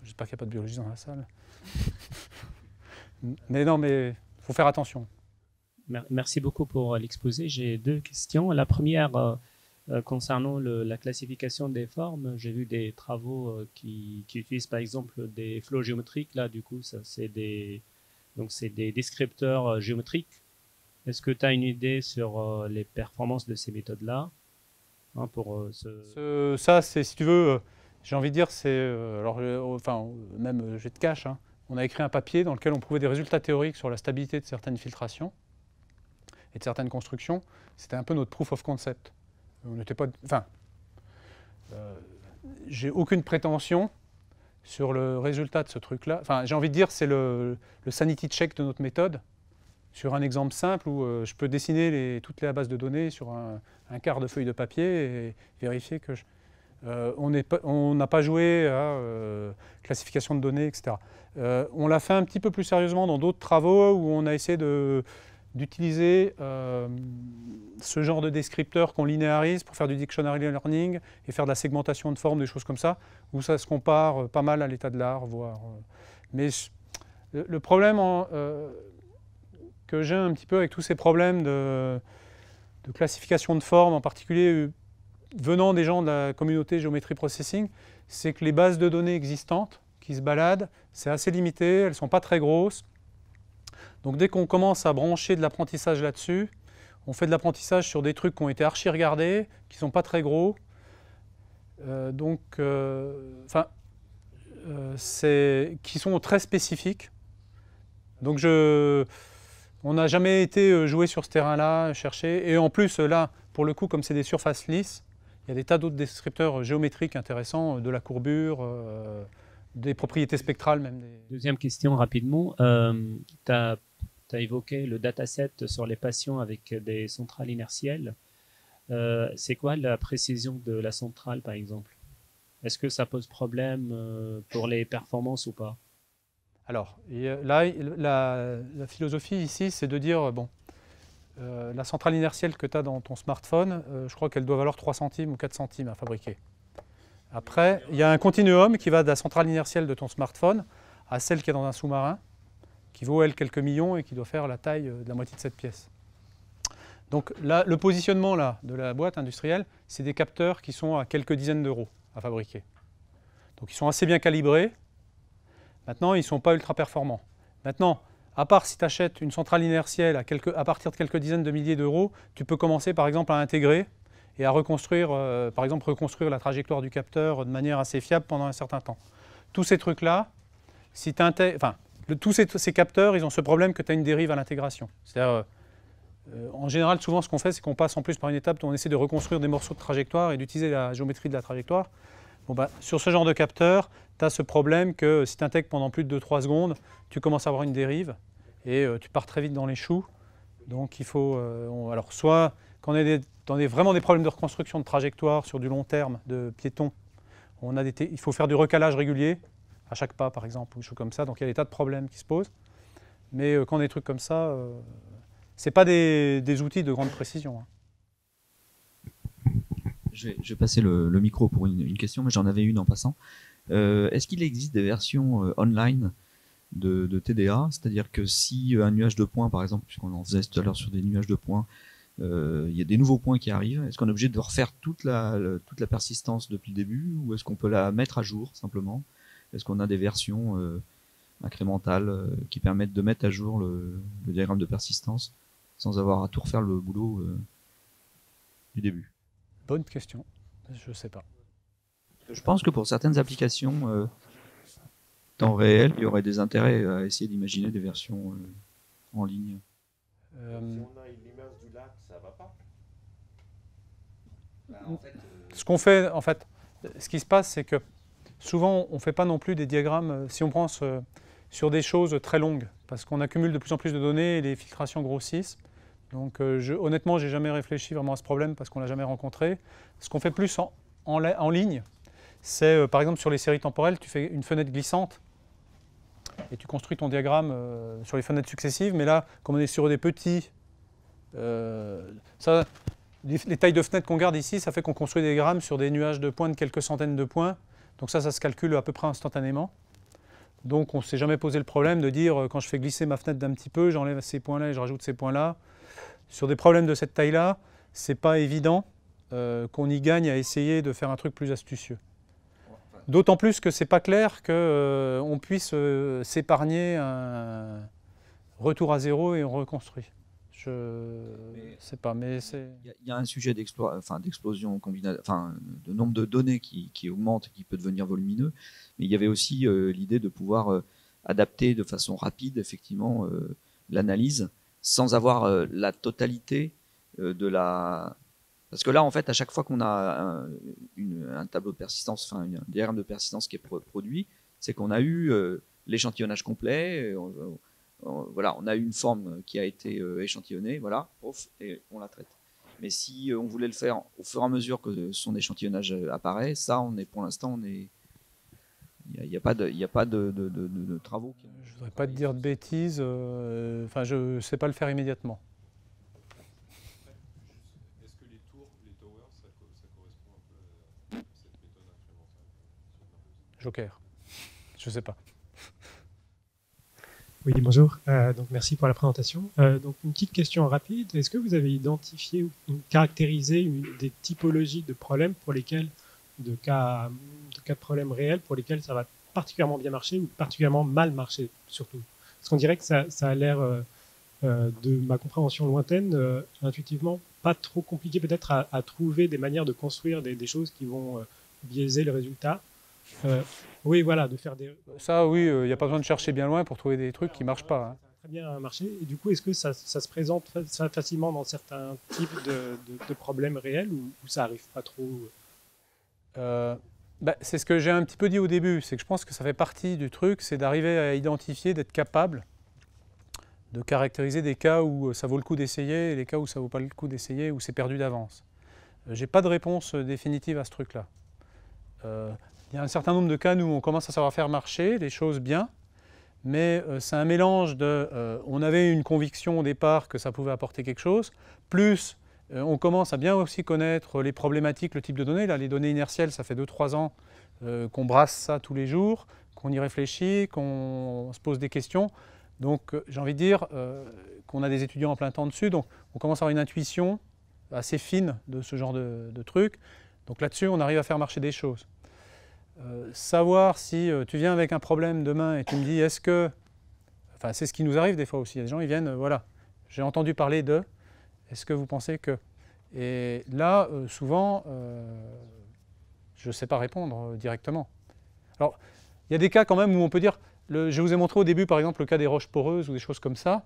[SPEAKER 2] J'espère qu'il n'y a pas de biologiste dans la salle. Mais non, mais il faut faire attention.
[SPEAKER 6] Merci beaucoup pour l'exposé. J'ai deux questions. La première, concernant la classification des formes, j'ai vu des travaux qui utilisent par exemple des flots géométriques. Là, du coup, c'est des descripteurs géométriques. Est-ce que tu as une idée sur les performances de ces méthodes-là
[SPEAKER 2] Ça, c'est, si tu veux, j'ai envie de dire, c'est... même je te cache, hein, on a écrit un papier dans lequel on prouvait des résultats théoriques sur la stabilité de certaines filtrations et de certaines constructions. C'était un peu notre proof of concept. On n'était pas... j'ai aucune prétention sur le résultat de ce truc-là. J'ai envie de dire, c'est le sanity check de notre méthode. Sur un exemple simple où je peux dessiner toutes les bases de données sur un quart de feuille de papier et vérifier que on n'a pas joué à classification de données, etc. On l'a fait un petit peu plus sérieusement dans d'autres travaux où on a essayé de d'utiliser ce genre de descripteurs qu'on linéarise pour faire du dictionary learning et faire de la segmentation de formes, des choses comme ça, où ça se compare pas mal à l'état de l'art, voire. Mais le problème que j'ai un petit peu avec tous ces problèmes de classification de formes, en particulier venant des gens de la communauté Geometry Processing, c'est que les bases de données existantes qui se baladent, c'est assez limité, elles ne sont pas très grosses. Donc dès qu'on commence à brancher de l'apprentissage là-dessus, on fait de l'apprentissage sur des trucs qui ont été archi regardés, qui ne sont pas très gros, qui sont très spécifiques. Donc on n'a jamais été joué sur ce terrain-là, chercher. Et en plus, là, pour le coup, comme c'est des surfaces lisses, il y a des tas d'autres descripteurs géométriques intéressants, de la courbure, des propriétés spectrales même.
[SPEAKER 6] Deuxième question rapidement. Tu as évoqué le dataset sur les patients avec des centrales inertielles. C'est quoi la précision de la centrale, par exemple? Est-ce que ça pose problème pour les performances ou pas?
[SPEAKER 2] Alors, là, la philosophie ici, c'est de dire, bon, la centrale inertielle que tu as dans ton smartphone, je crois qu'elle doit valoir 3 centimes ou 4 centimes à fabriquer. Après, il y a un continuum qui va de la centrale inertielle de ton smartphone à celle qui est dans un sous-marin, qui vaut, elle, quelques millions et qui doit faire la taille de la moitié de cette pièce. Donc là, le positionnement là, de la boîte industrielle, c'est des capteurs qui sont à quelques dizaines d'euros à fabriquer. Donc ils sont assez bien calibrés. Maintenant, ils ne sont pas ultra performants. Maintenant, à part si tu achètes une centrale inertielle à partir de quelques dizaines de milliers d'euros, tu peux commencer par exemple à intégrer et à reconstruire, par exemple reconstruire la trajectoire du capteur de manière assez fiable pendant un certain temps. Tous ces trucs-là, si tu intègres, enfin, tous ces capteurs, ils ont ce problème que tu as une dérive à l'intégration. C'est-à-dire, en général, souvent ce qu'on fait, c'est qu'on passe en plus par une étape où on essaie de reconstruire des morceaux de trajectoire et d'utiliser la géométrie de la trajectoire. Bon, bah, sur ce genre de capteur, tu as ce problème que si tu intègres pendant plus de 2-3 secondes, tu commences à avoir une dérive et tu pars très vite dans les choux. Donc il faut, alors soit quand on est dans vraiment des problèmes de reconstruction de trajectoire sur du long terme de piétons, il faut faire du recalage régulier à chaque pas par exemple, ou des choses comme ça. Donc il y a des tas de problèmes qui se posent. Mais quand on a des trucs comme ça, ce n'est pas des outils de grande précision. Hein.
[SPEAKER 1] Je vais passer le micro pour une question, mais j'en avais une en passant. Est-ce qu'il existe des versions online de TDA? C'est-à-dire que si un nuage de points, par exemple, puisqu'on en faisait tout à l'heure sur des nuages de points, il y a des nouveaux points qui arrivent, est-ce qu'on est obligé de refaire toute la persistance depuis le début, ou est-ce qu'on peut la mettre à jour simplement? Est-ce qu'on a des versions incrémentales qui permettent de mettre à jour le diagramme de persistance sans avoir à tout refaire le boulot du début?
[SPEAKER 2] Bonne question, je ne sais pas.
[SPEAKER 1] Je pense que pour certaines applications temps réel, il y aurait des intérêts à essayer d'imaginer des versions en ligne.
[SPEAKER 3] Si on a une image du lac, ça va pas. En fait,
[SPEAKER 2] ce qu'on fait, en fait, ce qui se passe, c'est que souvent, on ne fait pas non plus des diagrammes, si on prend sur des choses très longues, parce qu'on accumule de plus en plus de données et les filtrations grossissent. Donc honnêtement, je n'ai jamais réfléchi vraiment à ce problème parce qu'on ne l'a jamais rencontré. Ce qu'on fait plus en ligne, c'est par exemple sur les séries temporelles, tu fais une fenêtre glissante et tu construis ton diagramme sur les fenêtres successives. Mais là, comme on est sur des petits... les tailles de fenêtres qu'on garde ici, ça fait qu'on construit des diagrammes sur des nuages de points de quelques centaines de points. Donc ça se calcule à peu près instantanément. Donc on ne s'est jamais posé le problème de dire quand je fais glisser ma fenêtre d'un petit peu, j'enlève ces points-là et je rajoute ces points-là. Sur des problèmes de cette taille-là, ce n'est pas évident qu'on y gagne à essayer de faire un truc plus astucieux. D'autant plus que ce n'est pas clair qu'on puisse s'épargner un retour à zéro et on reconstruit. Je ne sais pas, mais c'est...
[SPEAKER 1] Il y a un sujet d'explosion de nombre de données qui augmente et qui peut devenir volumineux, mais il y avait aussi l'idée de pouvoir adapter de façon rapide, effectivement, l'analyse, sans avoir la totalité de la... Parce que là, en fait, à chaque fois qu'on a un tableau de persistance, un diagramme de persistance qui est produit, c'est qu'on a eu l'échantillonnage complet, voilà, on a eu une forme qui a été échantillonnée, voilà, et on la traite. Mais si on voulait le faire au fur et à mesure que son échantillonnage apparaît, ça, pour l'instant, Il n'y a pas de travaux.
[SPEAKER 2] Je ne voudrais pas te dire de bêtises. Enfin, je ne sais pas le faire immédiatement.
[SPEAKER 4] Est-ce que les tours, les towers, ça correspond un peu à cette méthode incrémentale?
[SPEAKER 2] Joker. Je ne sais pas.
[SPEAKER 10] Oui, bonjour. Donc merci pour la présentation. Donc une petite question rapide. Est-ce que vous avez identifié ou caractérisé des typologies de problèmes pour lesquels, de cas de problèmes réels pour lesquels ça va particulièrement bien marcher ou particulièrement mal marcher surtout? Parce qu'on dirait que ça a l'air, de ma compréhension lointaine, intuitivement, pas trop compliqué peut-être à trouver des manières de construire des choses qui vont biaiser le résultat. Oui, voilà, de faire des...
[SPEAKER 2] Ça, oui, il n'y a pas besoin de chercher bien loin pour trouver des trucs qui ne marchent pas. Hein.
[SPEAKER 10] Ça a très bien marché. Et du coup, est-ce que ça se présente facilement dans certains types de problèmes réels ou ça n'arrive pas trop?
[SPEAKER 2] C'est ce que j'ai un petit peu dit au début, c'est que je pense que ça fait partie du truc, c'est d'arriver à identifier, d'être capable de caractériser des cas où ça vaut le coup d'essayer et les cas où ça ne vaut pas le coup d'essayer, où c'est perdu d'avance. J'ai pas de réponse définitive à ce truc-là. Il y a un certain nombre de cas où on commence à savoir faire marcher les choses bien, mais c'est un mélange de... on avait une conviction au départ que ça pouvait apporter quelque chose, plus on commence à bien aussi connaître les problématiques, le type de données. Là, les données inertielles, ça fait 2-3 ans qu'on brasse ça tous les jours, qu'on y réfléchit, qu'on se pose des questions. Donc j'ai envie de dire qu'on a des étudiants en plein temps dessus, donc on commence à avoir une intuition assez fine de ce genre de trucs. Donc là-dessus, on arrive à faire marcher des choses. Savoir si tu viens avec un problème demain et tu me dis est-ce que... Enfin, c'est ce qui nous arrive des fois aussi. Il y a des gens qui viennent, voilà, j'ai entendu parler de... Est-ce que vous pensez que... Et là, souvent, je ne sais pas répondre directement. Alors, il y a des cas quand même où on peut dire... je vous ai montré au début, par exemple, le cas des roches poreuses ou des choses comme ça.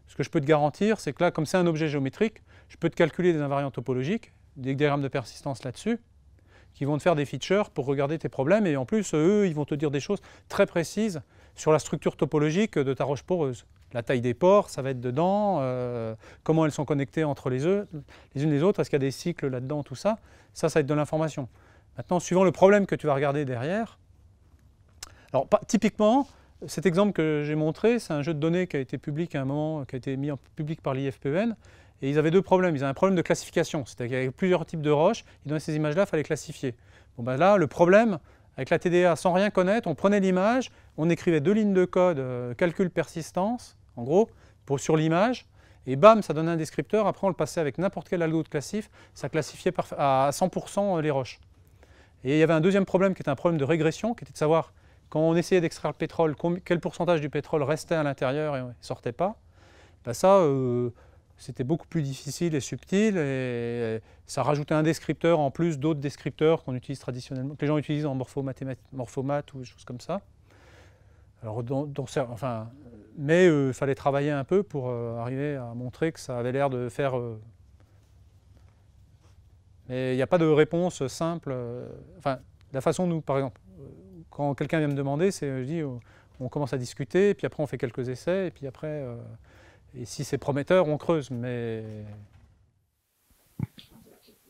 [SPEAKER 2] Ce que je peux te garantir, c'est que là, comme c'est un objet géométrique, je peux te calculer des invariants topologiques, des diagrammes de persistance là-dessus, qui vont te faire des features pour regarder tes problèmes. Et en plus, eux, ils vont te dire des choses très précises sur la structure topologique de ta roche poreuse. La taille des pores, ça va être dedans, comment elles sont connectées entre les unes les autres, est-ce qu'il y a des cycles là-dedans, tout ça. Ça va être de l'information. Maintenant, suivant le problème que tu vas regarder derrière, alors typiquement, cet exemple que j'ai montré, c'est un jeu de données qui a été public à un moment, qui a été mis en public par l'IFPEN. Et ils avaient deux problèmes. Ils avaient un problème de classification, c'est-à-dire qu'il y avait plusieurs types de roches, ils donnaient ces images-là, il fallait classifier. Bon, ben là, le problème, avec la TDA, sans rien connaître, on prenait l'image, on écrivait 2 lignes de code, calcul persistance, en gros, sur l'image, et bam, ça donnait un descripteur, après on le passait avec n'importe quel algo de classif, ça classifiait à 100% les roches. Et il y avait un deuxième problème qui était un problème de régression, qui était de savoir, quand on essayait d'extraire le pétrole, quel pourcentage du pétrole restait à l'intérieur et ne sortait pas. Ben ça... c'était beaucoup plus difficile et subtil, et ça rajoutait un descripteur en plus d'autres descripteurs qu'on utilise traditionnellement, que les gens utilisent en morphomath ou des choses comme ça. Alors, mais il fallait travailler un peu pour arriver à montrer que ça avait l'air de faire... Mais il n'y a pas de réponse simple. Enfin, la façon nous, par exemple, quand quelqu'un vient me demander, c'est, je dis, on commence à discuter, puis après on fait quelques essais, et puis après... Et si c'est prometteur, on creuse, mais...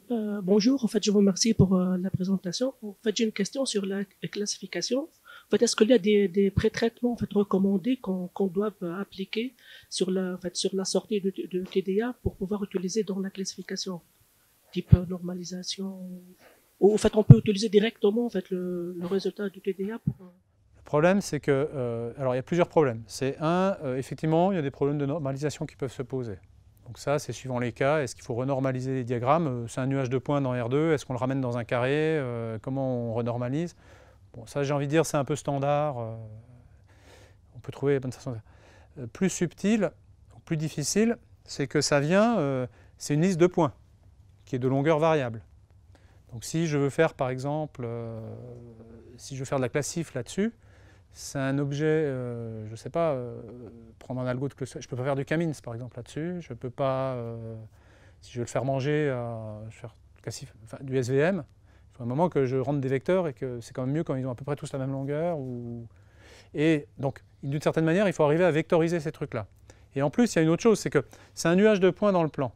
[SPEAKER 11] Bonjour, en fait, je vous remercie pour la présentation. En fait, j'ai une question sur la classification. En fait, est-ce qu'il y a des pré-traitements en fait, recommandés qu'on doit appliquer sur la sortie de TDA pour pouvoir utiliser dans la classification, type normalisation, ou en fait, on peut utiliser directement en fait, le résultat du TDA pour...
[SPEAKER 2] Le problème, c'est que... alors, il y a plusieurs problèmes. C'est effectivement, il y a des problèmes de normalisation qui peuvent se poser. Donc ça, c'est suivant les cas. Est-ce qu'il faut renormaliser les diagrammes? C'est un nuage de points dans R2. Est-ce qu'on le ramène dans un carré? Comment on renormalise? Bon, ça, j'ai envie de dire, c'est un peu standard. On peut trouver la bonne façon de faire. Plus subtil, plus difficile, c'est que ça vient... c'est une liste de points qui est de longueur variable. Donc si je veux faire, par exemple, si je veux faire de la classif là-dessus, c'est un objet, je ne sais pas, prendre un algo de cluster. Je ne peux pas faire du K-means, par exemple, là-dessus. Je ne peux pas, si je veux le faire manger, je vais faire classif, enfin, du SVM. Il faut un moment que je rentre des vecteurs et que c'est quand même mieux quand ils ont à peu près tous la même longueur. Et donc, d'une certaine manière, il faut arriver à vectoriser ces trucs-là. Et en plus, il y a une autre chose, c'est que c'est un nuage de points dans le plan.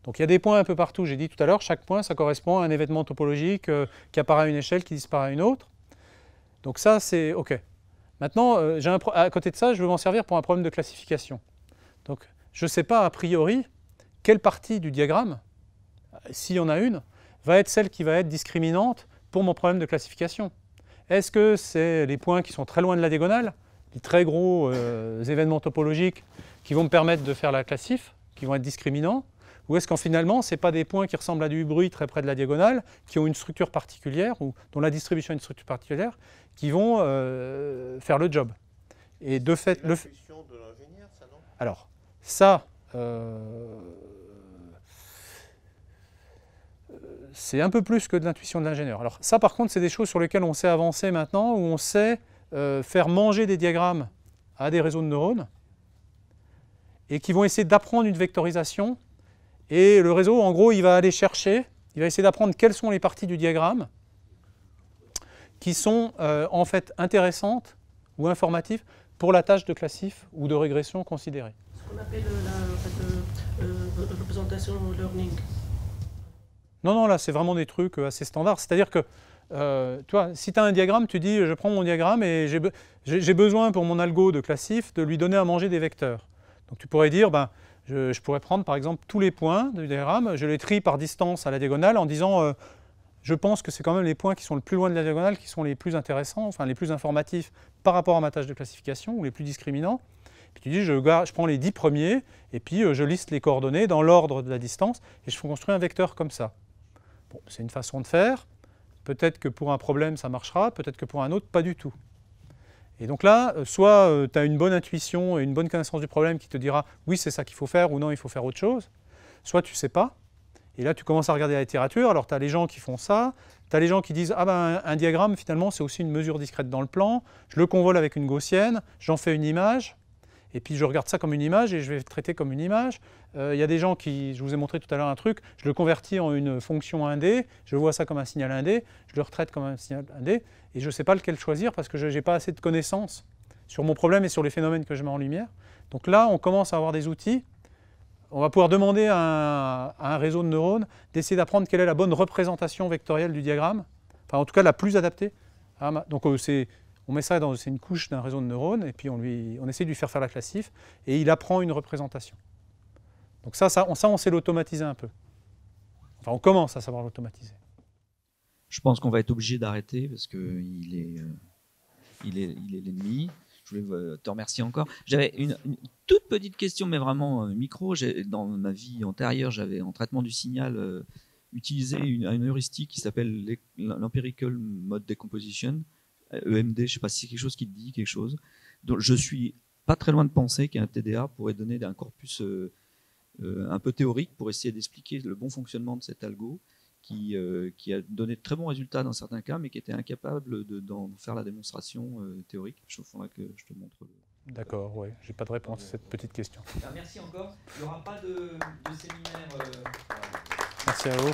[SPEAKER 2] Donc il y a des points un peu partout. J'ai dit tout à l'heure, chaque point, ça correspond à un événement topologique qui apparaît à une échelle, qui disparaît à une autre. Donc ça, c'est OK. Maintenant, à côté de ça, je veux m'en servir pour un problème de classification. Donc, je ne sais pas a priori quelle partie du diagramme, s'il y en a une, va être celle qui va être discriminante pour mon problème de classification. Est-ce que c'est les points qui sont très loin de la diagonale, les très gros événements topologiques qui vont me permettre de faire la classif, qui vont être discriminants, ou est-ce qu'en finalement, ce n'est pas des points qui ressemblent à du bruit très près de la diagonale, qui ont une structure particulière, ou dont la distribution est une structure particulière, qui vont faire le job. Et de fait...
[SPEAKER 3] C'est l'intuition de l'ingénieur, ça, non?
[SPEAKER 2] Alors, ça, c'est un peu plus que de l'intuition de l'ingénieur. Alors ça, par contre, c'est des choses sur lesquelles on sait avancer maintenant, où on sait faire manger des diagrammes à des réseaux de neurones, et qui vont essayer d'apprendre une vectorisation. Et le réseau, en gros, il va aller chercher, il va essayer d'apprendre quelles sont les parties du diagramme qui sont en fait intéressantes ou informatives pour la tâche de classif ou de régression considérée.
[SPEAKER 11] Ce qu'on appelle la représentation learning.
[SPEAKER 2] Non, là, c'est vraiment des trucs assez standards. C'est-à-dire que, tu vois, si tu as un diagramme, tu dis, je prends mon diagramme et j'ai besoin pour mon algo de classif de lui donner à manger des vecteurs. Donc tu pourrais dire, ben, je pourrais prendre par exemple tous les points du diagramme, je les trie par distance à la diagonale en disant, je pense que c'est quand même les points qui sont le plus loin de la diagonale qui sont les plus intéressants, enfin les plus informatifs par rapport à ma tâche de classification ou les plus discriminants. Puis tu dis, je prends les 10 premiers et puis je liste les coordonnées dans l'ordre de la distance et je construis un vecteur comme ça. Bon, c'est une façon de faire. Peut-être que pour un problème ça marchera, peut-être que pour un autre pas du tout. Et donc là, soit tu as une bonne intuition et une bonne connaissance du problème qui te dira oui, c'est ça qu'il faut faire ou non, il faut faire autre chose. Soit tu ne sais pas. Et là, tu commences à regarder la littérature. Alors, tu as les gens qui font ça. Tu as les gens qui disent ah ben, un diagramme, finalement, c'est aussi une mesure discrète dans le plan. Je le convole avec une gaussienne, j'en fais une image. Et puis, je regarde ça comme une image et je vais le traiter comme une image. Il y a des gens qui, je vous ai montré tout à l'heure un truc, je le convertis en une fonction 1D, je vois ça comme un signal 1D, je le retraite comme un signal 1D, et je ne sais pas lequel choisir parce que je n'ai pas assez de connaissances sur mon problème et sur les phénomènes que je mets en lumière. Donc là, on commence à avoir des outils. On va pouvoir demander à un réseau de neurones d'essayer d'apprendre quelle est la bonne représentation vectorielle du diagramme, enfin en tout cas la plus adaptée. Donc on met ça dans une couche d'un réseau de neurones et puis on essaie de lui faire la classif et il apprend une représentation. Donc ça on sait l'automatiser un peu. Enfin, on commence à savoir l'automatiser.
[SPEAKER 1] Je pense qu'on va être obligé d'arrêter parce qu'il est l'ennemi. Je voulais te remercier encore. J'avais une toute petite question, mais vraiment micro. Dans ma vie antérieure, j'avais en traitement du signal utilisé une heuristique qui s'appelle l'Empirical Mode Decomposition, EMD. Je ne sais pas si c'est quelque chose qui te dit quelque chose. Donc, je suis pas très loin de penser qu'un TDA pourrait donner un corpus un peu théorique pour essayer d'expliquer le bon fonctionnement de cet algo qui a donné de très bons résultats dans certains cas, mais qui était incapable d'en faire la démonstration théorique. Il faudra que je te montre.
[SPEAKER 2] D'accord, oui. J'ai pas de réponse à cette petite question.
[SPEAKER 1] Merci encore. Il n'y aura pas de séminaire.
[SPEAKER 2] Merci à vous.